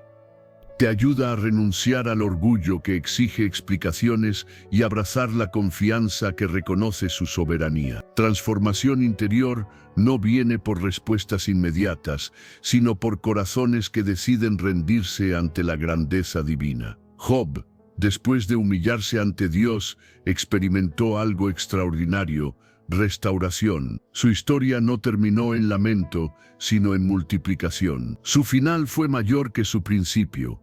Te ayuda a renunciar al orgullo que exige explicaciones y abrazar la confianza que reconoce su soberanía. Transformación interior no viene por respuestas inmediatas, sino por corazones que deciden rendirse ante la grandeza divina. Job, después de humillarse ante Dios, experimentó algo extraordinario: restauración. Su historia no terminó en lamento, sino en multiplicación. Su final fue mayor que su principio.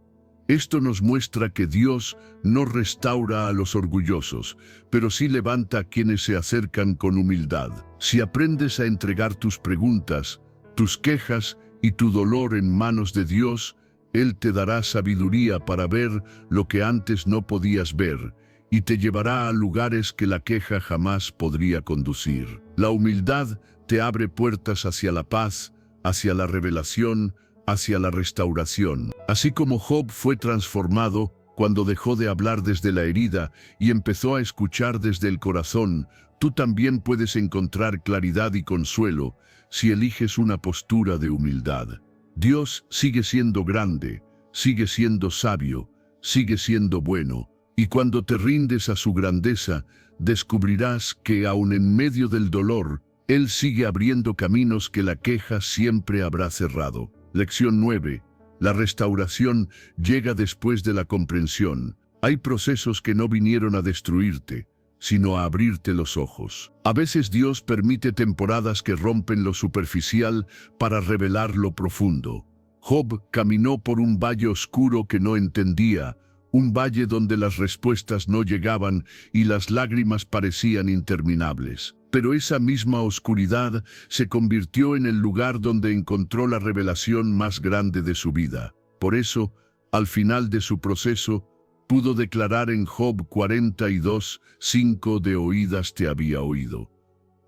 Esto nos muestra que Dios no restaura a los orgullosos, pero sí levanta a quienes se acercan con humildad. Si aprendes a entregar tus preguntas, tus quejas y tu dolor en manos de Dios, Él te dará sabiduría para ver lo que antes no podías ver, y te llevará a lugares que la queja jamás podría conducir. La humildad te abre puertas hacia la paz, hacia la revelación, hacia la restauración. Así como Job fue transformado cuando dejó de hablar desde la herida y empezó a escuchar desde el corazón, tú también puedes encontrar claridad y consuelo si eliges una postura de humildad. Dios sigue siendo grande, sigue siendo sabio, sigue siendo bueno, y cuando te rindes a su grandeza, descubrirás que aun en medio del dolor, Él sigue abriendo caminos que la queja siempre habrá cerrado. Lección 9. La restauración llega después de la comprensión. Hay procesos que no vinieron a destruirte, sino a abrirte los ojos. A veces Dios permite temporadas que rompen lo superficial para revelar lo profundo. Job caminó por un valle oscuro que no entendía, un valle donde las respuestas no llegaban y las lágrimas parecían interminables. Pero esa misma oscuridad se convirtió en el lugar donde encontró la revelación más grande de su vida. Por eso, al final de su proceso, pudo declarar en Job 42:5: de oídas te había oído,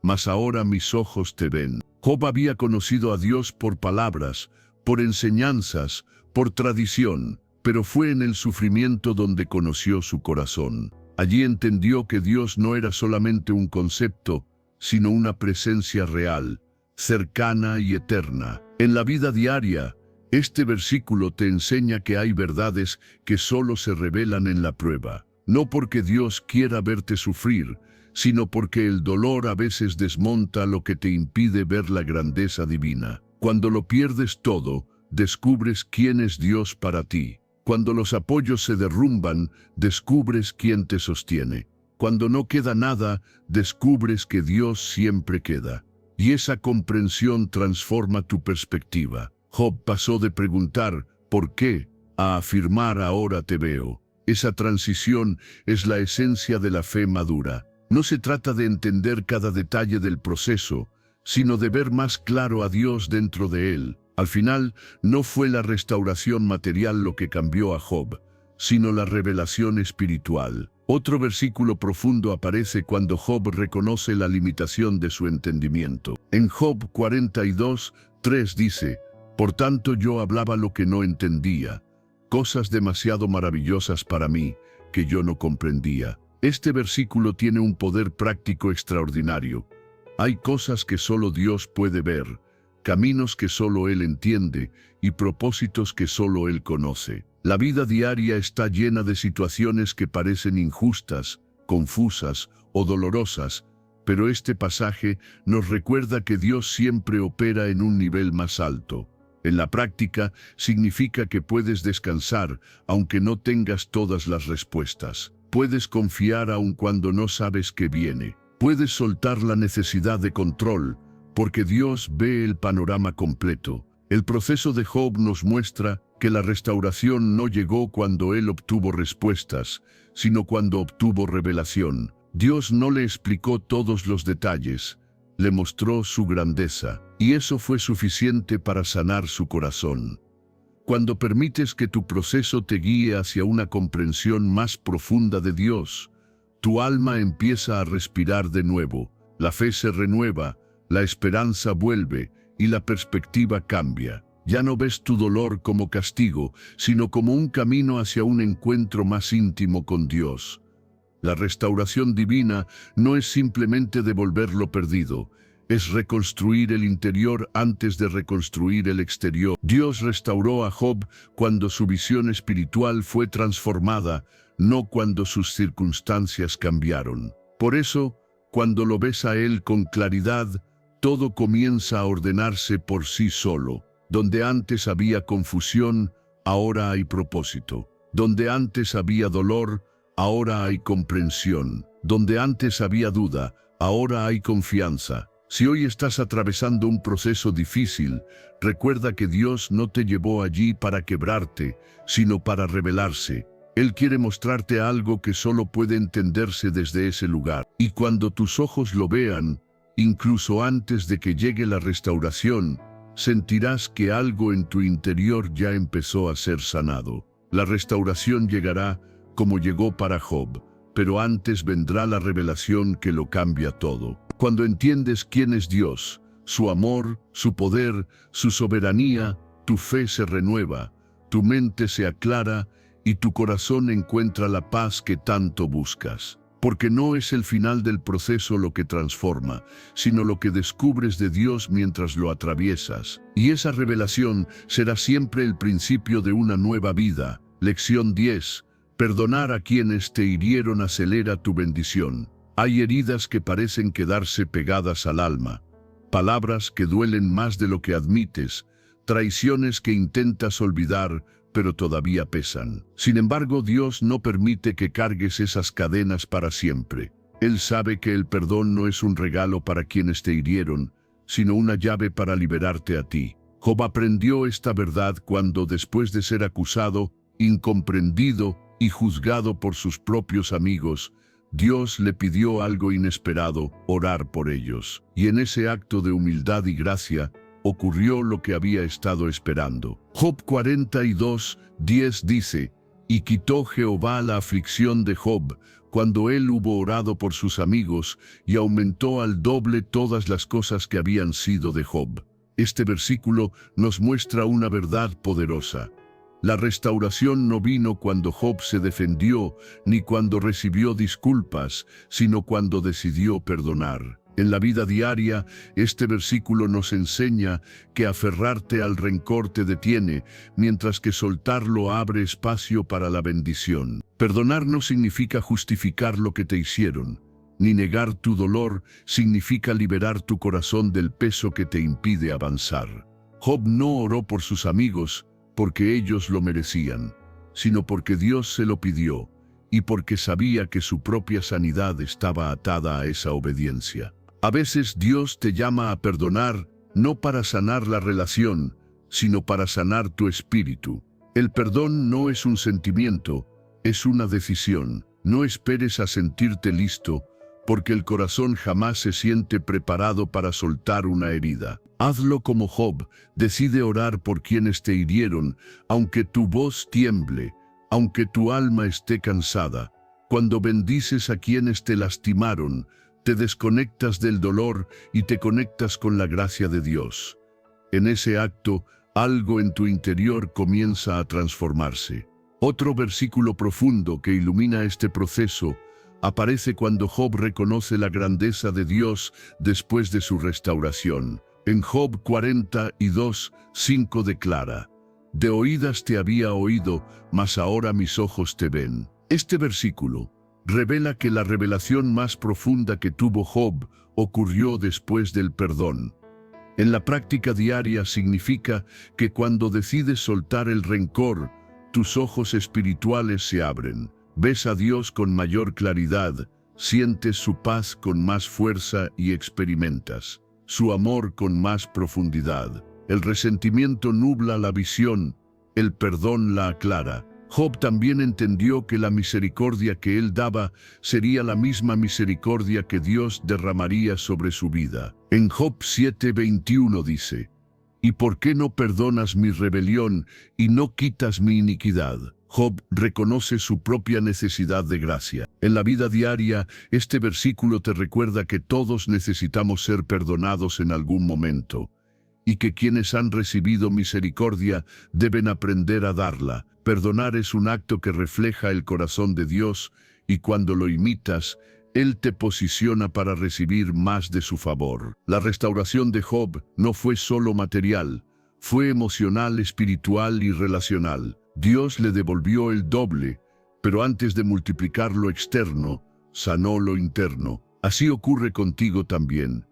mas ahora mis ojos te ven. Job había conocido a Dios por palabras, por enseñanzas, por tradición, pero fue en el sufrimiento donde conoció su corazón. Allí entendió que Dios no era solamente un concepto, sino una presencia real, cercana y eterna. En la vida diaria, este versículo te enseña que hay verdades que solo se revelan en la prueba. No porque Dios quiera verte sufrir, sino porque el dolor a veces desmonta lo que te impide ver la grandeza divina. Cuando lo pierdes todo, descubres quién es Dios para ti. Cuando los apoyos se derrumban, descubres quién te sostiene. Cuando no queda nada, descubres que Dios siempre queda. Y esa comprensión transforma tu perspectiva. Job pasó de preguntar ¿por qué? A afirmar ahora te veo. Esa transición es la esencia de la fe madura. No se trata de entender cada detalle del proceso, sino de ver más claro a Dios dentro de él. Al final, no fue la restauración material lo que cambió a Job, sino la revelación espiritual. Otro versículo profundo aparece cuando Job reconoce la limitación de su entendimiento. En Job 42:3 dice: por tanto yo hablaba lo que no entendía, cosas demasiado maravillosas para mí, que yo no comprendía. Este versículo tiene un poder práctico extraordinario. Hay cosas que solo Dios puede ver, caminos que solo Él entiende y propósitos que solo Él conoce. La vida diaria está llena de situaciones que parecen injustas, confusas o dolorosas, pero este pasaje nos recuerda que Dios siempre opera en un nivel más alto. En la práctica, significa que puedes descansar, aunque no tengas todas las respuestas. Puedes confiar aun cuando no sabes qué viene. Puedes soltar la necesidad de control, porque Dios ve el panorama completo. El proceso de Job nos muestra que la restauración no llegó cuando él obtuvo respuestas, sino cuando obtuvo revelación. Dios no le explicó todos los detalles, le mostró su grandeza, y eso fue suficiente para sanar su corazón. Cuando permites que tu proceso te guíe hacia una comprensión más profunda de Dios, tu alma empieza a respirar de nuevo, la fe se renueva, la esperanza vuelve y la perspectiva cambia. Ya no ves tu dolor como castigo, sino como un camino hacia un encuentro más íntimo con Dios. La restauración divina no es simplemente devolver lo perdido, es reconstruir el interior antes de reconstruir el exterior. Dios restauró a Job cuando su visión espiritual fue transformada, no cuando sus circunstancias cambiaron. Por eso, cuando lo ves a Él con claridad, todo comienza a ordenarse por sí solo. Donde antes había confusión, ahora hay propósito. Donde antes había dolor, ahora hay comprensión. Donde antes había duda, ahora hay confianza. Si hoy estás atravesando un proceso difícil, recuerda que Dios no te llevó allí para quebrarte, sino para revelarse. Él quiere mostrarte algo que solo puede entenderse desde ese lugar. Y cuando tus ojos lo vean, incluso antes de que llegue la restauración, sentirás que algo en tu interior ya empezó a ser sanado. La restauración llegará como llegó para Job, pero antes vendrá la revelación que lo cambia todo. Cuando entiendes quién es Dios, su amor, su poder, su soberanía, tu fe se renueva, tu mente se aclara y tu corazón encuentra la paz que tanto buscas. Porque no es el final del proceso lo que transforma, sino lo que descubres de Dios mientras lo atraviesas. Y esa revelación será siempre el principio de una nueva vida. Lección 10. Perdonar a quienes te hirieron acelera tu bendición. Hay heridas que parecen quedarse pegadas al alma, palabras que duelen más de lo que admites, traiciones que intentas olvidar, pero todavía pesan. Sin embargo, Dios no permite que cargues esas cadenas para siempre. Él sabe que el perdón no es un regalo para quienes te hirieron, sino una llave para liberarte a ti. Job aprendió esta verdad cuando, después de ser acusado, incomprendido y juzgado por sus propios amigos, Dios le pidió algo inesperado: orar por ellos. Y en ese acto de humildad y gracia, ocurrió lo que había estado esperando. Job 42:10 dice: «Y quitó Jehová la aflicción de Job, cuando él hubo orado por sus amigos, y aumentó al doble todas las cosas que habían sido de Job». Este versículo nos muestra una verdad poderosa. La restauración no vino cuando Job se defendió, ni cuando recibió disculpas, sino cuando decidió perdonar. En la vida diaria, este versículo nos enseña que aferrarte al rencor te detiene, mientras que soltarlo abre espacio para la bendición. Perdonar no significa justificar lo que te hicieron, ni negar tu dolor significa liberar tu corazón del peso que te impide avanzar. Job no oró por sus amigos porque ellos lo merecían, sino porque Dios se lo pidió y porque sabía que su propia sanidad estaba atada a esa obediencia. A veces Dios te llama a perdonar, no para sanar la relación, sino para sanar tu espíritu. El perdón no es un sentimiento, es una decisión. No esperes a sentirte listo, porque el corazón jamás se siente preparado para soltar una herida. Hazlo como Job, decide orar por quienes te hirieron, aunque tu voz tiemble, aunque tu alma esté cansada. Cuando bendices a quienes te lastimaron, te desconectas del dolor y te conectas con la gracia de Dios. En ese acto, algo en tu interior comienza a transformarse. Otro versículo profundo que ilumina este proceso aparece cuando Job reconoce la grandeza de Dios después de su restauración. En Job 42:5 declara: «De oídas te había oído, mas ahora mis ojos te ven». Este versículo revela que la revelación más profunda que tuvo Job ocurrió después del perdón. En la práctica diaria significa que cuando decides soltar el rencor, tus ojos espirituales se abren. Ves a Dios con mayor claridad, sientes su paz con más fuerza y experimentas su amor con más profundidad. El resentimiento nubla la visión, el perdón la aclara. Job también entendió que la misericordia que él daba sería la misma misericordia que Dios derramaría sobre su vida. En Job 7:21 dice: «¿Y por qué no perdonas mi rebelión y no quitas mi iniquidad?». Job reconoce su propia necesidad de gracia. En la vida diaria, este versículo te recuerda que todos necesitamos ser perdonados en algún momento, y que quienes han recibido misericordia deben aprender a darla. Perdonar es un acto que refleja el corazón de Dios, y cuando lo imitas, Él te posiciona para recibir más de su favor. La restauración de Job no fue solo material, fue emocional, espiritual y relacional. Dios le devolvió el doble, pero antes de multiplicar lo externo, sanó lo interno. Así ocurre contigo también.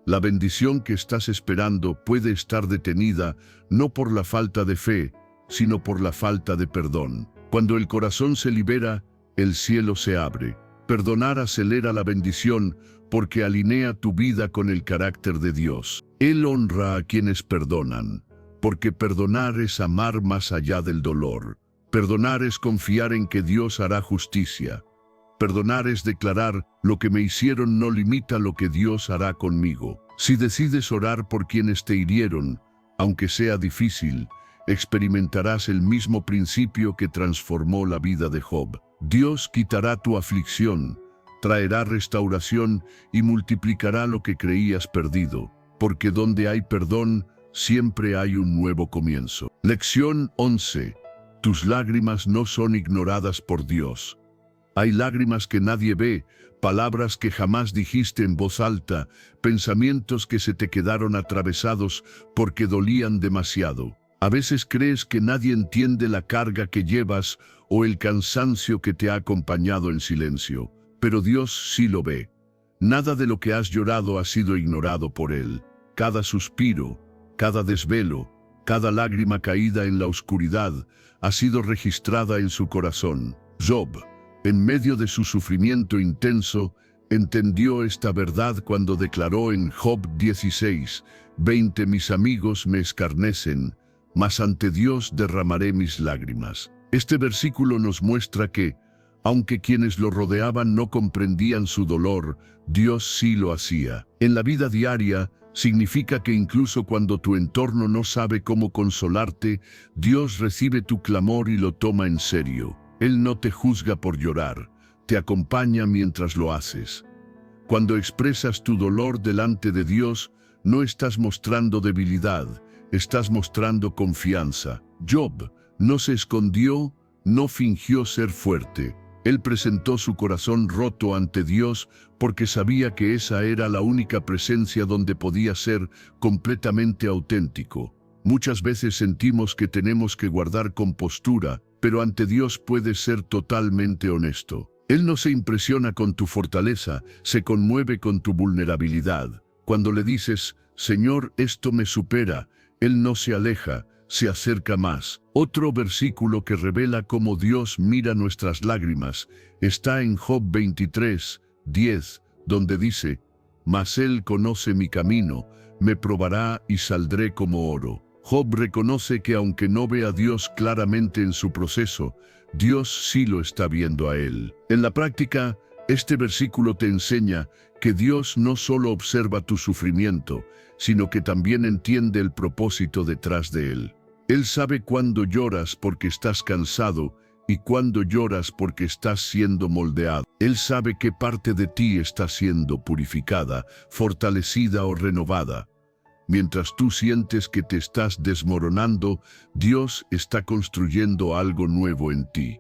La bendición que estás esperando puede estar detenida no por la falta de fe, sino por la falta de perdón. Cuando el corazón se libera, el cielo se abre. Perdonar acelera la bendición porque alinea tu vida con el carácter de Dios. Él honra a quienes perdonan, porque perdonar es amar más allá del dolor. Perdonar es confiar en que Dios hará justicia. Perdonar es declarar: lo que me hicieron no limita lo que Dios hará conmigo. Si decides orar por quienes te hirieron, aunque sea difícil, experimentarás el mismo principio que transformó la vida de Job. Dios quitará tu aflicción, traerá restauración y multiplicará lo que creías perdido, porque donde hay perdón, siempre hay un nuevo comienzo. Lección 11. Tus lágrimas no son ignoradas por Dios. Hay lágrimas que nadie ve, palabras que jamás dijiste en voz alta, pensamientos que se te quedaron atravesados porque dolían demasiado. A veces crees que nadie entiende la carga que llevas o el cansancio que te ha acompañado en silencio, pero Dios sí lo ve. Nada de lo que has llorado ha sido ignorado por Él. Cada suspiro, cada desvelo, cada lágrima caída en la oscuridad ha sido registrada en su corazón. Job, en medio de su sufrimiento intenso, entendió esta verdad cuando declaró en Job 16:20: mis amigos me escarnecen, mas ante Dios derramaré mis lágrimas. Este versículo nos muestra que, aunque quienes lo rodeaban no comprendían su dolor, Dios sí lo hacía. En la vida diaria, significa que incluso cuando tu entorno no sabe cómo consolarte, Dios recibe tu clamor y lo toma en serio. Él no te juzga por llorar, te acompaña mientras lo haces. Cuando expresas tu dolor delante de Dios, no estás mostrando debilidad, estás mostrando confianza. Job no se escondió, no fingió ser fuerte. Él presentó su corazón roto ante Dios porque sabía que esa era la única presencia donde podía ser completamente auténtico. Muchas veces sentimos que tenemos que guardar compostura, pero ante Dios puedes ser totalmente honesto. Él no se impresiona con tu fortaleza, se conmueve con tu vulnerabilidad. Cuando le dices, Señor, esto me supera, Él no se aleja, se acerca más. Otro versículo que revela cómo Dios mira nuestras lágrimas está en Job 23:10, donde dice: mas Él conoce mi camino, me probará y saldré como oro. Job reconoce que aunque no ve a Dios claramente en su proceso, Dios sí lo está viendo a él. En la práctica, este versículo te enseña que Dios no solo observa tu sufrimiento, sino que también entiende el propósito detrás de él. Él sabe cuándo lloras porque estás cansado y cuándo lloras porque estás siendo moldeado. Él sabe qué parte de ti está siendo purificada, fortalecida o renovada. Mientras tú sientes que te estás desmoronando, Dios está construyendo algo nuevo en ti.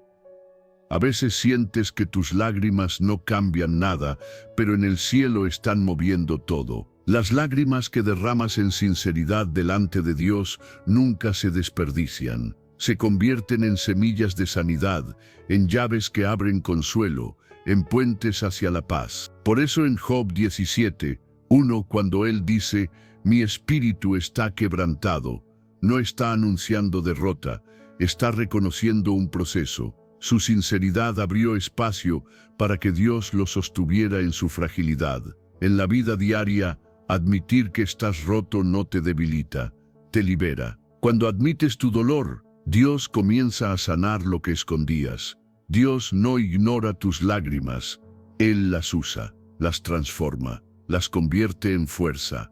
A veces sientes que tus lágrimas no cambian nada, pero en el cielo están moviendo todo. Las lágrimas que derramas en sinceridad delante de Dios nunca se desperdician. Se convierten en semillas de sanidad, en llaves que abren consuelo, en puentes hacia la paz. Por eso en Job 17:1, cuando él dice: mi espíritu está quebrantado, no está anunciando derrota, está reconociendo un proceso. Su sinceridad abrió espacio para que Dios lo sostuviera en su fragilidad. En la vida diaria, admitir que estás roto no te debilita, te libera. Cuando admites tu dolor, Dios comienza a sanar lo que escondías. Dios no ignora tus lágrimas, Él las usa, las transforma, las convierte en fuerza.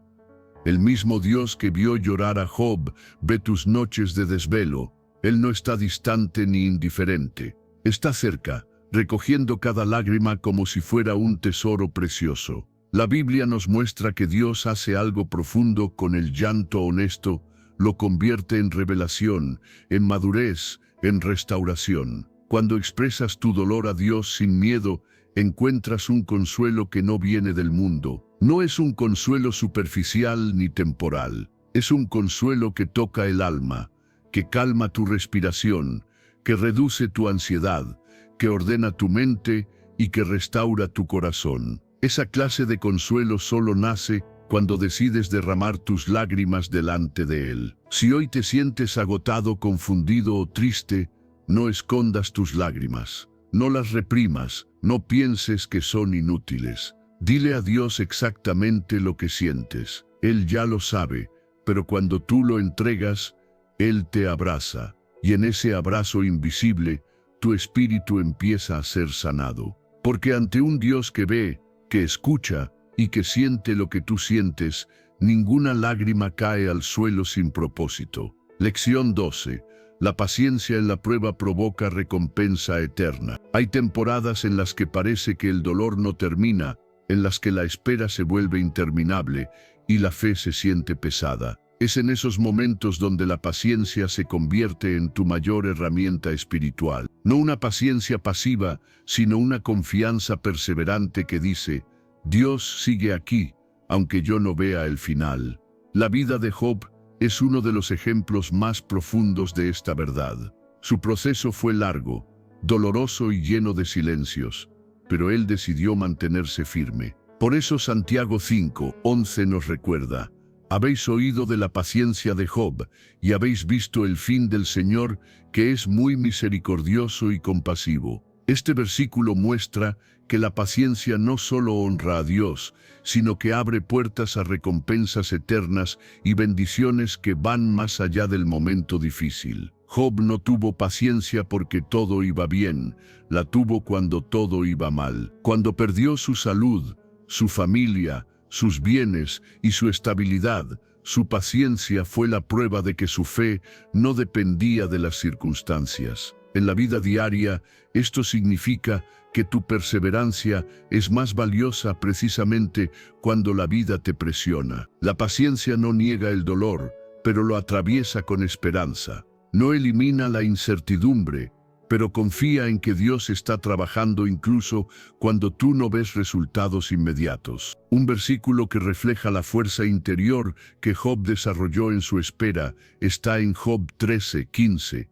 El mismo Dios que vio llorar a Job ve tus noches de desvelo. Él no está distante ni indiferente. Está cerca, recogiendo cada lágrima como si fuera un tesoro precioso. La Biblia nos muestra que Dios hace algo profundo con el llanto honesto, lo convierte en revelación, en madurez, en restauración. Cuando expresas tu dolor a Dios sin miedo, encuentras un consuelo que no viene del mundo. No es un consuelo superficial ni temporal. Es un consuelo que toca el alma, que calma tu respiración, que reduce tu ansiedad, que ordena tu mente y que restaura tu corazón. Esa clase de consuelo solo nace cuando decides derramar tus lágrimas delante de Él. Si hoy te sientes agotado, confundido o triste, no escondas tus lágrimas. No las reprimas, no pienses que son inútiles. Dile a Dios exactamente lo que sientes. Él ya lo sabe, pero cuando tú lo entregas, Él te abraza, y en ese abrazo invisible, tu espíritu empieza a ser sanado. Porque ante un Dios que ve, que escucha y que siente lo que tú sientes, ninguna lágrima cae al suelo sin propósito. Lección 12. La paciencia en la prueba provoca recompensa eterna. Hay temporadas en las que parece que el dolor no termina, en las que la espera se vuelve interminable y la fe se siente pesada. Es en esos momentos donde la paciencia se convierte en tu mayor herramienta espiritual. No una paciencia pasiva, sino una confianza perseverante que dice: Dios sigue aquí, aunque yo no vea el final. La vida de Job es uno de los ejemplos más profundos de esta verdad. Su proceso fue largo, doloroso y lleno de silencios, pero él decidió mantenerse firme. Por eso Santiago 5:11 nos recuerda: habéis oído de la paciencia de Job, y habéis visto el fin del Señor, que es muy misericordioso y compasivo. Este versículo muestra que la paciencia no solo honra a Dios, sino que abre puertas a recompensas eternas y bendiciones que van más allá del momento difícil. Job no tuvo paciencia porque todo iba bien, la tuvo cuando todo iba mal. Cuando perdió su salud, su familia, sus bienes y su estabilidad, su paciencia fue la prueba de que su fe no dependía de las circunstancias. En la vida diaria, esto significa que tu perseverancia es más valiosa precisamente cuando la vida te presiona. La paciencia no niega el dolor, pero lo atraviesa con esperanza. No elimina la incertidumbre, pero confía en que Dios está trabajando incluso cuando tú no ves resultados inmediatos. Un versículo que refleja la fuerza interior que Job desarrolló en su espera está en Job 13:15.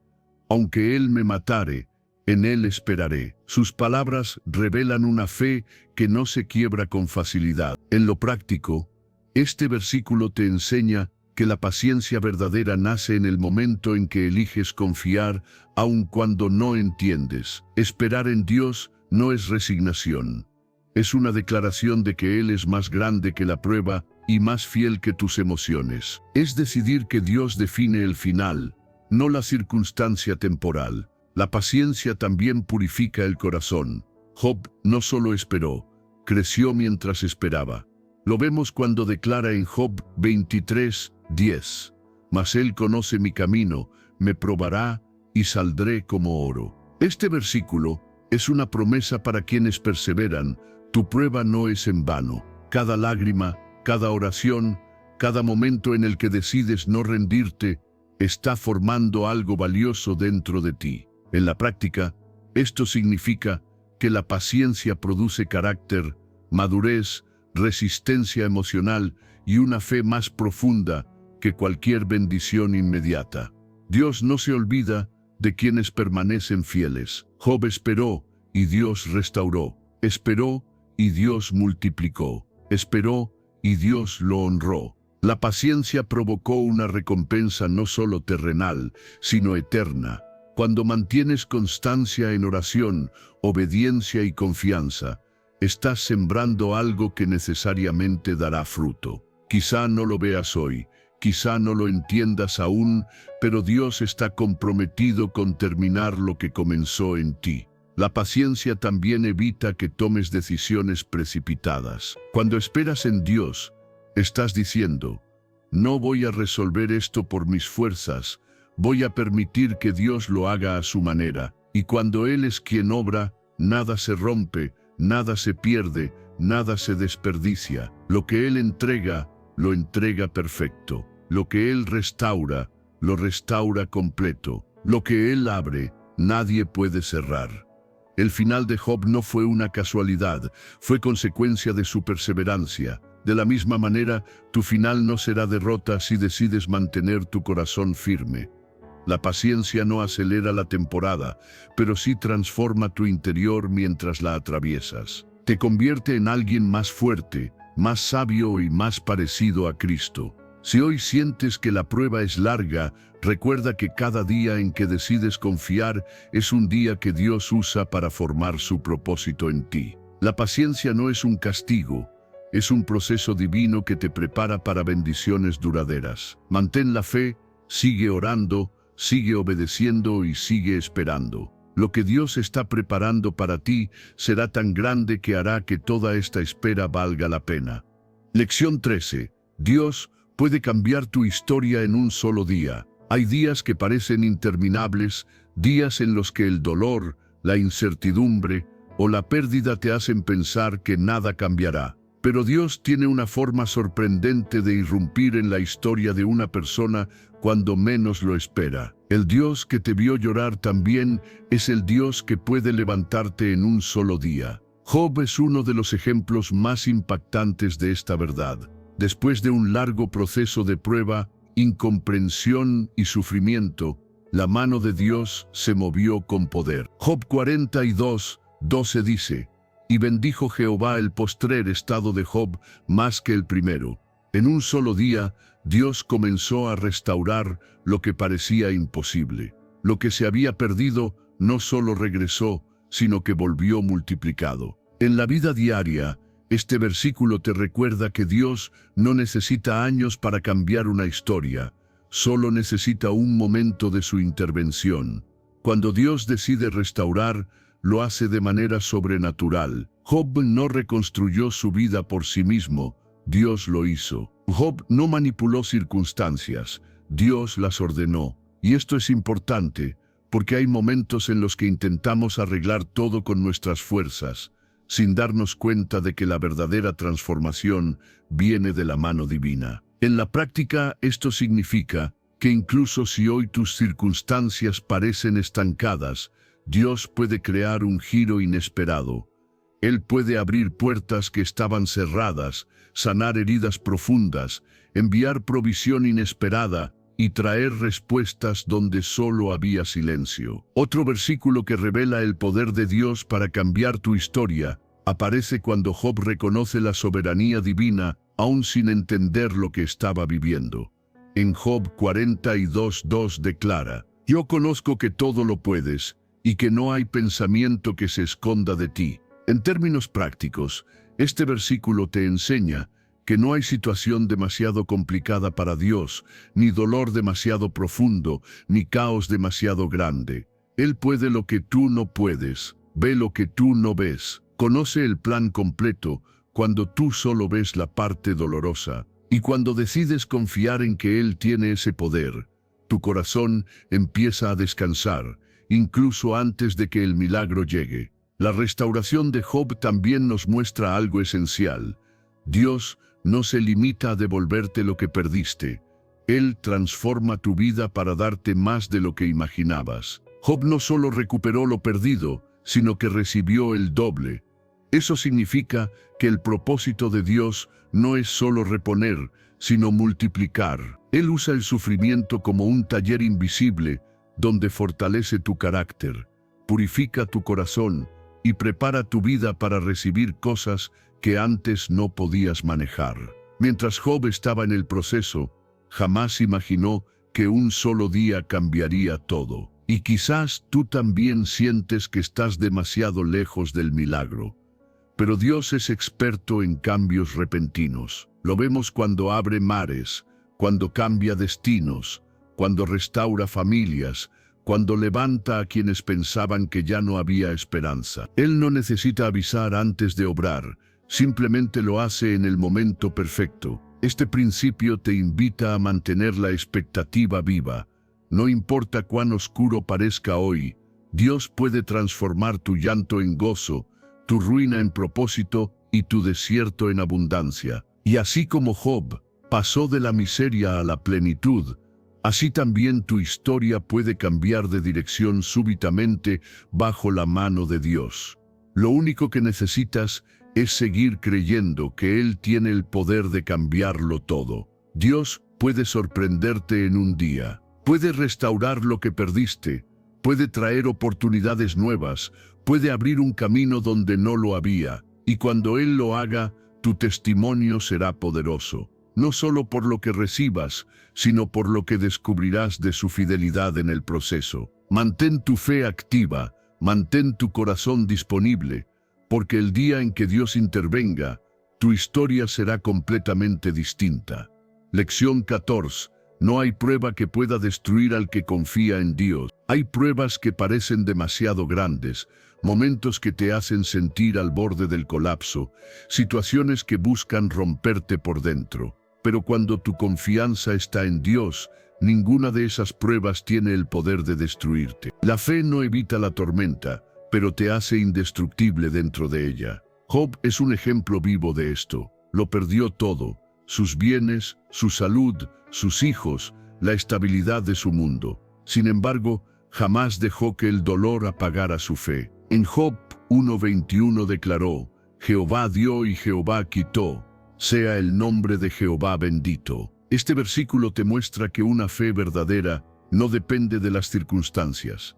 Aunque él me matare, en él esperaré. Sus palabras revelan una fe que no se quiebra con facilidad. En lo práctico, este versículo te enseña que la paciencia verdadera nace en el momento en que eliges confiar, aun cuando no entiendes. Esperar en Dios no es resignación. Es una declaración de que Él es más grande que la prueba y más fiel que tus emociones. Es decidir que Dios define el final, no la circunstancia temporal. La paciencia también purifica el corazón. Job no solo esperó, creció mientras esperaba. Lo vemos cuando declara en Job 23:10. Mas Él conoce mi camino, me probará y saldré como oro. Este versículo es una promesa para quienes perseveran. Tu prueba no es en vano. Cada lágrima, cada oración, cada momento en el que decides no rendirte, está formando algo valioso dentro de ti. En la práctica, esto significa que la paciencia produce carácter, madurez, resistencia emocional y una fe más profunda que cualquier bendición inmediata. Dios no se olvida de quienes permanecen fieles. Job esperó y Dios restauró. Esperó y Dios multiplicó. Esperó y Dios lo honró. La paciencia provocó una recompensa no solo terrenal, sino eterna. Cuando mantienes constancia en oración, obediencia y confianza, estás sembrando algo que necesariamente dará fruto. Quizá no lo veas hoy, quizá no lo entiendas aún, pero Dios está comprometido con terminar lo que comenzó en ti. La paciencia también evita que tomes decisiones precipitadas. Cuando esperas en Dios, estás diciendo, no voy a resolver esto por mis fuerzas, voy a permitir que Dios lo haga a su manera. Y cuando Él es quien obra, nada se rompe, nada se pierde, nada se desperdicia. Lo que Él entrega, lo entrega perfecto. Lo que Él restaura, lo restaura completo. Lo que Él abre, nadie puede cerrar. El final de Job no fue una casualidad, fue consecuencia de su perseverancia. De la misma manera, tu final no será derrota si decides mantener tu corazón firme. La paciencia no acelera la temporada, pero sí transforma tu interior mientras la atraviesas. Te convierte en alguien más fuerte, más sabio y más parecido a Cristo. Si hoy sientes que la prueba es larga, recuerda que cada día en que decides confiar es un día que Dios usa para formar su propósito en ti. La paciencia no es un castigo, es un proceso divino que te prepara para bendiciones duraderas. Mantén la fe, sigue orando, sigue obedeciendo y sigue esperando. Lo que Dios está preparando para ti será tan grande que hará que toda esta espera valga la pena. Lección 13. Dios puede cambiar tu historia en un solo día. Hay días que parecen interminables, días en los que el dolor, la incertidumbre o la pérdida te hacen pensar que nada cambiará. Pero Dios tiene una forma sorprendente de irrumpir en la historia de una persona cuando menos lo espera. El Dios que te vio llorar también es el Dios que puede levantarte en un solo día. Job es uno de los ejemplos más impactantes de esta verdad. Después de un largo proceso de prueba, incomprensión y sufrimiento, la mano de Dios se movió con poder. Job 42:12 dice, y bendijo Jehová el postrer estado de Job más que el primero. En un solo día, Dios comenzó a restaurar lo que parecía imposible. Lo que se había perdido no solo regresó, sino que volvió multiplicado. En la vida diaria, este versículo te recuerda que Dios no necesita años para cambiar una historia, solo necesita un momento de su intervención. Cuando Dios decide restaurar, lo hace de manera sobrenatural. Job no reconstruyó su vida por sí mismo, Dios lo hizo. Job no manipuló circunstancias, Dios las ordenó. Y esto es importante, porque hay momentos en los que intentamos arreglar todo con nuestras fuerzas, sin darnos cuenta de que la verdadera transformación viene de la mano divina. En la práctica, esto significa que incluso si hoy tus circunstancias parecen estancadas, Dios puede crear un giro inesperado. Él puede abrir puertas que estaban cerradas, sanar heridas profundas, enviar provisión inesperada y traer respuestas donde solo había silencio. Otro versículo que revela el poder de Dios para cambiar tu historia aparece cuando Job reconoce la soberanía divina, aún sin entender lo que estaba viviendo. En Job 42:2 declara: «Yo conozco que todo lo puedes, y que no hay pensamiento que se esconda de ti». En términos prácticos, este versículo te enseña que no hay situación demasiado complicada para Dios, ni dolor demasiado profundo, ni caos demasiado grande. Él puede lo que tú no puedes, ve lo que tú no ves, conoce el plan completo cuando tú solo ves la parte dolorosa. Y cuando decides confiar en que Él tiene ese poder, tu corazón empieza a descansar, incluso antes de que el milagro llegue. La restauración de Job también nos muestra algo esencial. Dios no se limita a devolverte lo que perdiste. Él transforma tu vida para darte más de lo que imaginabas. Job no solo recuperó lo perdido, sino que recibió el doble. Eso significa que el propósito de Dios no es solo reponer, sino multiplicar. Él usa el sufrimiento como un taller invisible donde fortalece tu carácter, purifica tu corazón y prepara tu vida para recibir cosas que antes no podías manejar. Mientras Job estaba en el proceso, jamás imaginó que un solo día cambiaría todo. Y quizás tú también sientes que estás demasiado lejos del milagro. Pero Dios es experto en cambios repentinos. Lo vemos cuando abre mares, cuando cambia destinos, cuando restaura familias, cuando levanta a quienes pensaban que ya no había esperanza. Él no necesita avisar antes de obrar, simplemente lo hace en el momento perfecto. Este principio te invita a mantener la expectativa viva. No importa cuán oscuro parezca hoy, Dios puede transformar tu llanto en gozo, tu ruina en propósito y tu desierto en abundancia. Y así como Job pasó de la miseria a la plenitud, así también tu historia puede cambiar de dirección súbitamente bajo la mano de Dios. Lo único que necesitas es seguir creyendo que Él tiene el poder de cambiarlo todo. Dios puede sorprenderte en un día, puede restaurar lo que perdiste, puede traer oportunidades nuevas, puede abrir un camino donde no lo había, y cuando Él lo haga, tu testimonio será poderoso. No solo por lo que recibas, sino por lo que descubrirás de su fidelidad en el proceso. Mantén tu fe activa, mantén tu corazón disponible, porque el día en que Dios intervenga, tu historia será completamente distinta. Lección 14. No hay prueba que pueda destruir al que confía en Dios. Hay pruebas que parecen demasiado grandes, momentos que te hacen sentir al borde del colapso, situaciones que buscan romperte por dentro. Pero cuando tu confianza está en Dios, ninguna de esas pruebas tiene el poder de destruirte. La fe no evita la tormenta, pero te hace indestructible dentro de ella. Job es un ejemplo vivo de esto. Lo perdió todo: sus bienes, su salud, sus hijos, la estabilidad de su mundo. Sin embargo, jamás dejó que el dolor apagara su fe. En Job 1:21 declaró: Jehová dio y Jehová quitó, sea el nombre de Jehová bendito. Este versículo te muestra que una fe verdadera no depende de las circunstancias.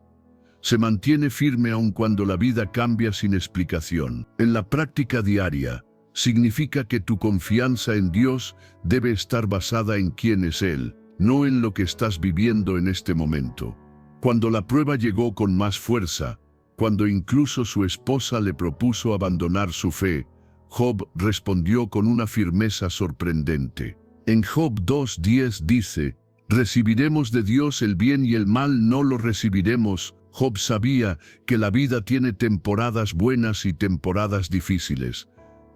Se mantiene firme aun cuando la vida cambia sin explicación. En la práctica diaria, significa que tu confianza en Dios debe estar basada en quién es Él, no en lo que estás viviendo en este momento. Cuando la prueba llegó con más fuerza, Cuando incluso su esposa le propuso abandonar su fe, Job respondió con una firmeza sorprendente. En Job 2:10 dice, «Recibiremos de Dios el bien y el mal no lo recibiremos». Job sabía que la vida tiene temporadas buenas y temporadas difíciles,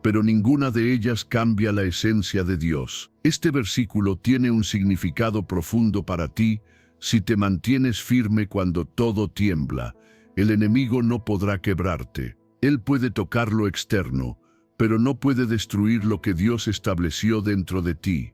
pero ninguna de ellas cambia la esencia de Dios. Este versículo tiene un significado profundo para ti si te mantienes firme cuando todo tiembla. El enemigo no podrá quebrarte. Él puede tocar lo externo, pero no puede destruir lo que Dios estableció dentro de ti.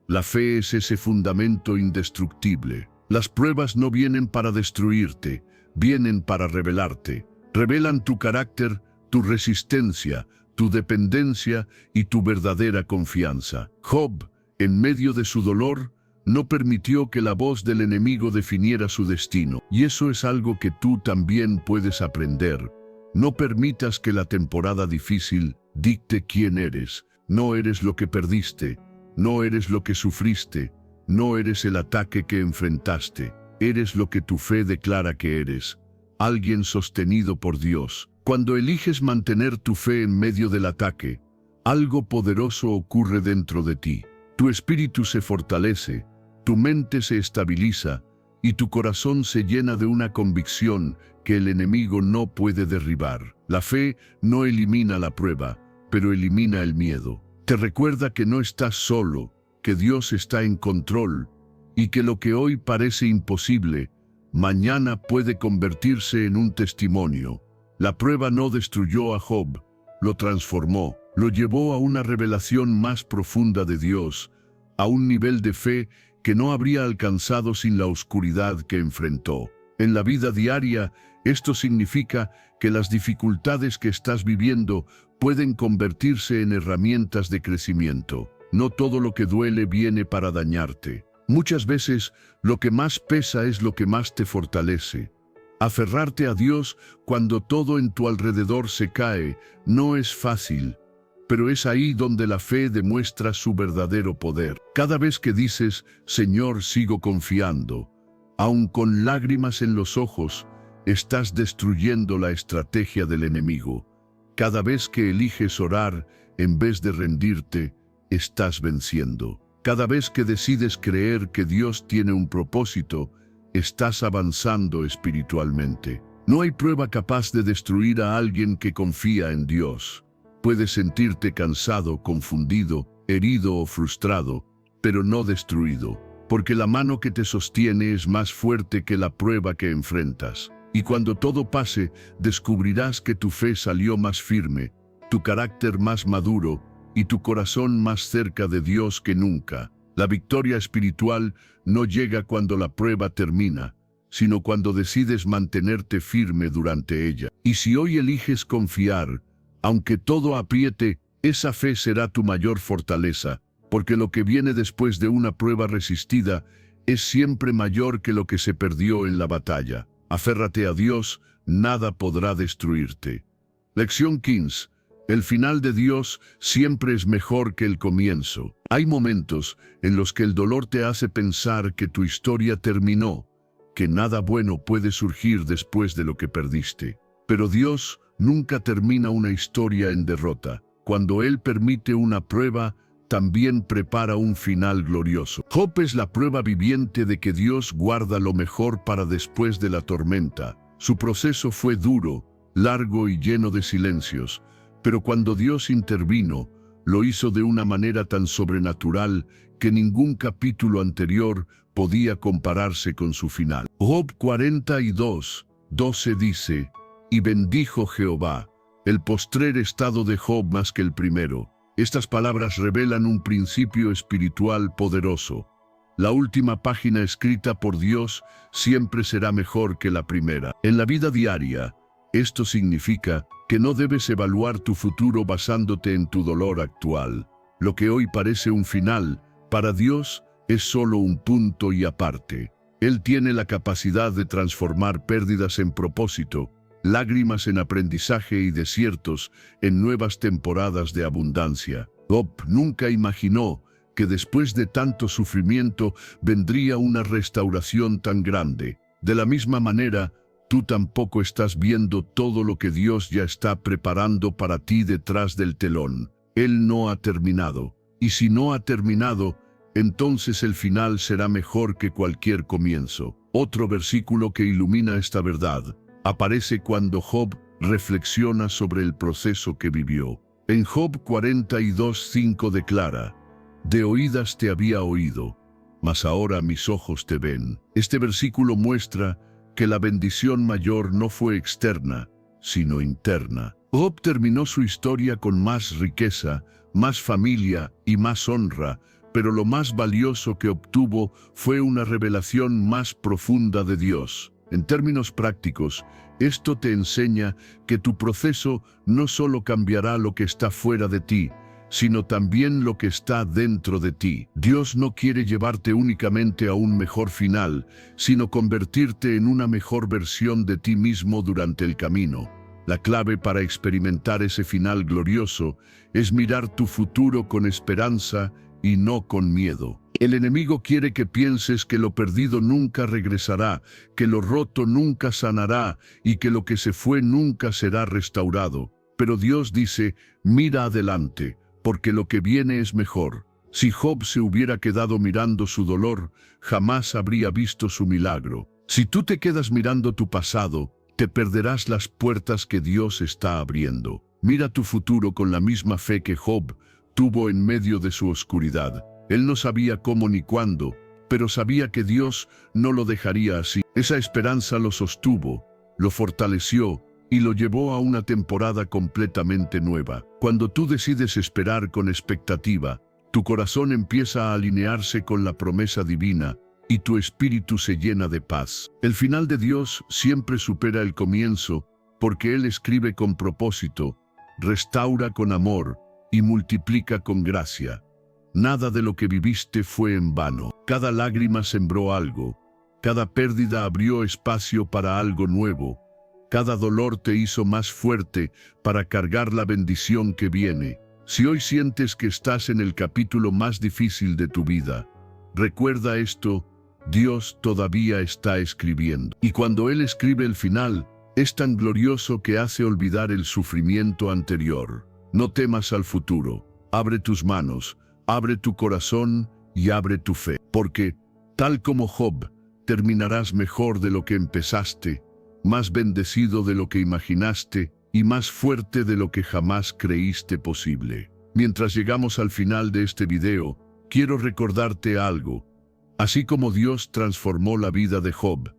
La fe es ese fundamento indestructible. Las pruebas no vienen para destruirte, vienen para revelarte. Revelan tu carácter, tu resistencia, tu dependencia y tu verdadera confianza. Job, en medio de su dolor, no permitió que la voz del enemigo definiera su destino. Y eso es algo que tú también puedes aprender. No permitas que la temporada difícil dicte quién eres. No eres lo que perdiste, no eres lo que sufriste, no eres el ataque que enfrentaste. Eres lo que tu fe declara que eres, alguien sostenido por Dios. Cuando eliges mantener tu fe en medio del ataque, algo poderoso ocurre dentro de ti. Tu espíritu se fortalece, tu mente se estabiliza y tu corazón se llena de una convicción que el enemigo no puede derribar. La fe no elimina la prueba, pero elimina el miedo. Te recuerda que no estás solo, que Dios está en control y que lo que hoy parece imposible, mañana puede convertirse en un testimonio. La prueba no destruyó a Job, lo transformó, lo llevó a una revelación más profunda de Dios, a un nivel de fe que no habría alcanzado sin la oscuridad que enfrentó. En la vida diaria, esto significa que las dificultades que estás viviendo pueden convertirse en herramientas de crecimiento. No todo lo que duele viene para dañarte. Muchas veces, lo que más pesa es lo que más te fortalece. Aferrarte a Dios cuando todo en tu alrededor se cae no es fácil, pero es ahí donde la fe demuestra su verdadero poder. Cada vez que dices, Señor, sigo confiando, aun con lágrimas en los ojos, estás destruyendo la estrategia del enemigo. Cada vez que eliges orar en vez de rendirte, estás venciendo. Cada vez que decides creer que Dios tiene un propósito, estás avanzando espiritualmente. No hay prueba capaz de destruir a alguien que confía en Dios. Puedes sentirte cansado, confundido, herido o frustrado, pero no destruido, porque la mano que te sostiene es más fuerte que la prueba que enfrentas. Y cuando todo pase, descubrirás que tu fe salió más firme, tu carácter más maduro y tu corazón más cerca de Dios que nunca. La victoria espiritual no llega cuando la prueba termina, sino cuando decides mantenerte firme durante ella. Y si hoy eliges confiar, aunque todo apriete, esa fe será tu mayor fortaleza, porque lo que viene después de una prueba resistida es siempre mayor que lo que se perdió en la batalla. Aférrate a Dios, nada podrá destruirte. Lección 15. El final de Dios siempre es mejor que el comienzo. Hay momentos en los que el dolor te hace pensar que tu historia terminó, que nada bueno puede surgir después de lo que perdiste. Pero Dios nunca termina una historia en derrota. Cuando Él permite una prueba, también prepara un final glorioso. Job es la prueba viviente de que Dios guarda lo mejor para después de la tormenta. Su proceso fue duro, largo y lleno de silencios, pero cuando Dios intervino, lo hizo de una manera tan sobrenatural que ningún capítulo anterior podía compararse con su final. Job 42:12 dice, «Y bendijo Jehová el postrer estado de Job más que el primero». Estas palabras revelan un principio espiritual poderoso. La última página escrita por Dios siempre será mejor que la primera. En la vida diaria, esto significa que no debes evaluar tu futuro basándote en tu dolor actual. Lo que hoy parece un final, para Dios es solo un punto y aparte. Él tiene la capacidad de transformar pérdidas en propósito, lágrimas en aprendizaje y desiertos en nuevas temporadas de abundancia. Job nunca imaginó que después de tanto sufrimiento vendría una restauración tan grande. De la misma manera, tú tampoco estás viendo todo lo que Dios ya está preparando para ti detrás del telón. Él no ha terminado. Y si no ha terminado, entonces el final será mejor que cualquier comienzo. Otro versículo que ilumina esta verdad aparece cuando Job reflexiona sobre el proceso que vivió. En Job 42:5 declara: de oídas te había oído, mas ahora mis ojos te ven. Este versículo muestra que la bendición mayor no fue externa, sino interna. Job terminó su historia con más riqueza, más familia y más honra, pero lo más valioso que obtuvo fue una revelación más profunda de Dios. En términos prácticos, esto te enseña que tu proceso no solo cambiará lo que está fuera de ti, sino también lo que está dentro de ti. Dios no quiere llevarte únicamente a un mejor final, sino convertirte en una mejor versión de ti mismo durante el camino. La clave para experimentar ese final glorioso es mirar tu futuro con esperanza y no con miedo. El enemigo quiere que pienses que lo perdido nunca regresará, que lo roto nunca sanará y que lo que se fue nunca será restaurado. Pero Dios dice: mira adelante, porque lo que viene es mejor. Si Job se hubiera quedado mirando su dolor, jamás habría visto su milagro. Si tú te quedas mirando tu pasado, te perderás las puertas que Dios está abriendo. Mira tu futuro con la misma fe que Job tuvo en medio de su oscuridad. Él no sabía cómo ni cuándo, pero sabía que Dios no lo dejaría así. Esa esperanza lo sostuvo, lo fortaleció y lo llevó a una temporada completamente nueva. Cuando tú decides esperar con expectativa, tu corazón empieza a alinearse con la promesa divina y tu espíritu se llena de paz. El final de Dios siempre supera el comienzo, porque Él escribe con propósito, restaura con amor y multiplica con gracia. Nada de lo que viviste fue en vano. Cada lágrima sembró algo, cada pérdida abrió espacio para algo nuevo. Cada dolor te hizo más fuerte para cargar la bendición que viene. Si hoy sientes que estás en el capítulo más difícil de tu vida, recuerda esto: Dios todavía está escribiendo. Y cuando Él escribe el final, es tan glorioso que hace olvidar el sufrimiento anterior. No temas al futuro. Abre tus manos, abre tu corazón y abre tu fe. Porque, tal como Job, terminarás mejor de lo que empezaste, más bendecido de lo que imaginaste y más fuerte de lo que jamás creíste posible. Mientras llegamos al final de este video, quiero recordarte algo. Así como Dios transformó la vida de Job,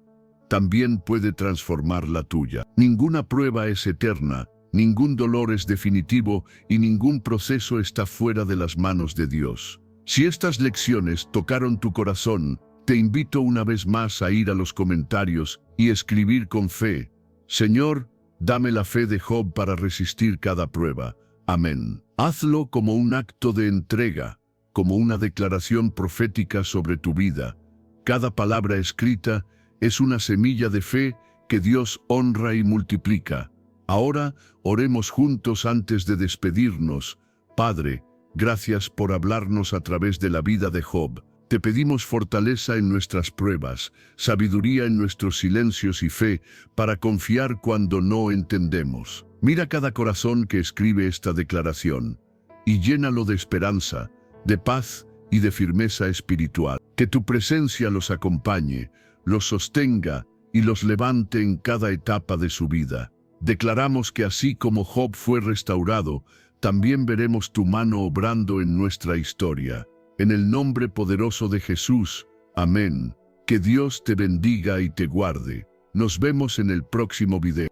también puede transformar la tuya. Ninguna prueba es eterna, ningún dolor es definitivo y ningún proceso está fuera de las manos de Dios. Si estas lecciones tocaron tu corazón, te invito una vez más a ir a los comentarios y escribir con fe: Señor, dame la fe de Job para resistir cada prueba. Amén. Hazlo como un acto de entrega, como una declaración profética sobre tu vida. Cada palabra escrita es una semilla de fe que Dios honra y multiplica. Ahora, oremos juntos antes de despedirnos. Padre, gracias por hablarnos a través de la vida de Job. Te pedimos fortaleza en nuestras pruebas, sabiduría en nuestros silencios y fe para confiar cuando no entendemos. Mira cada corazón que escribe esta declaración y llénalo de esperanza, de paz y de firmeza espiritual. Que tu presencia los acompañe, los sostenga y los levante en cada etapa de su vida. Declaramos que así como Job fue restaurado, también veremos tu mano obrando en nuestra historia. En el nombre poderoso de Jesús, amén. Que Dios te bendiga y te guarde. Nos vemos en el próximo video.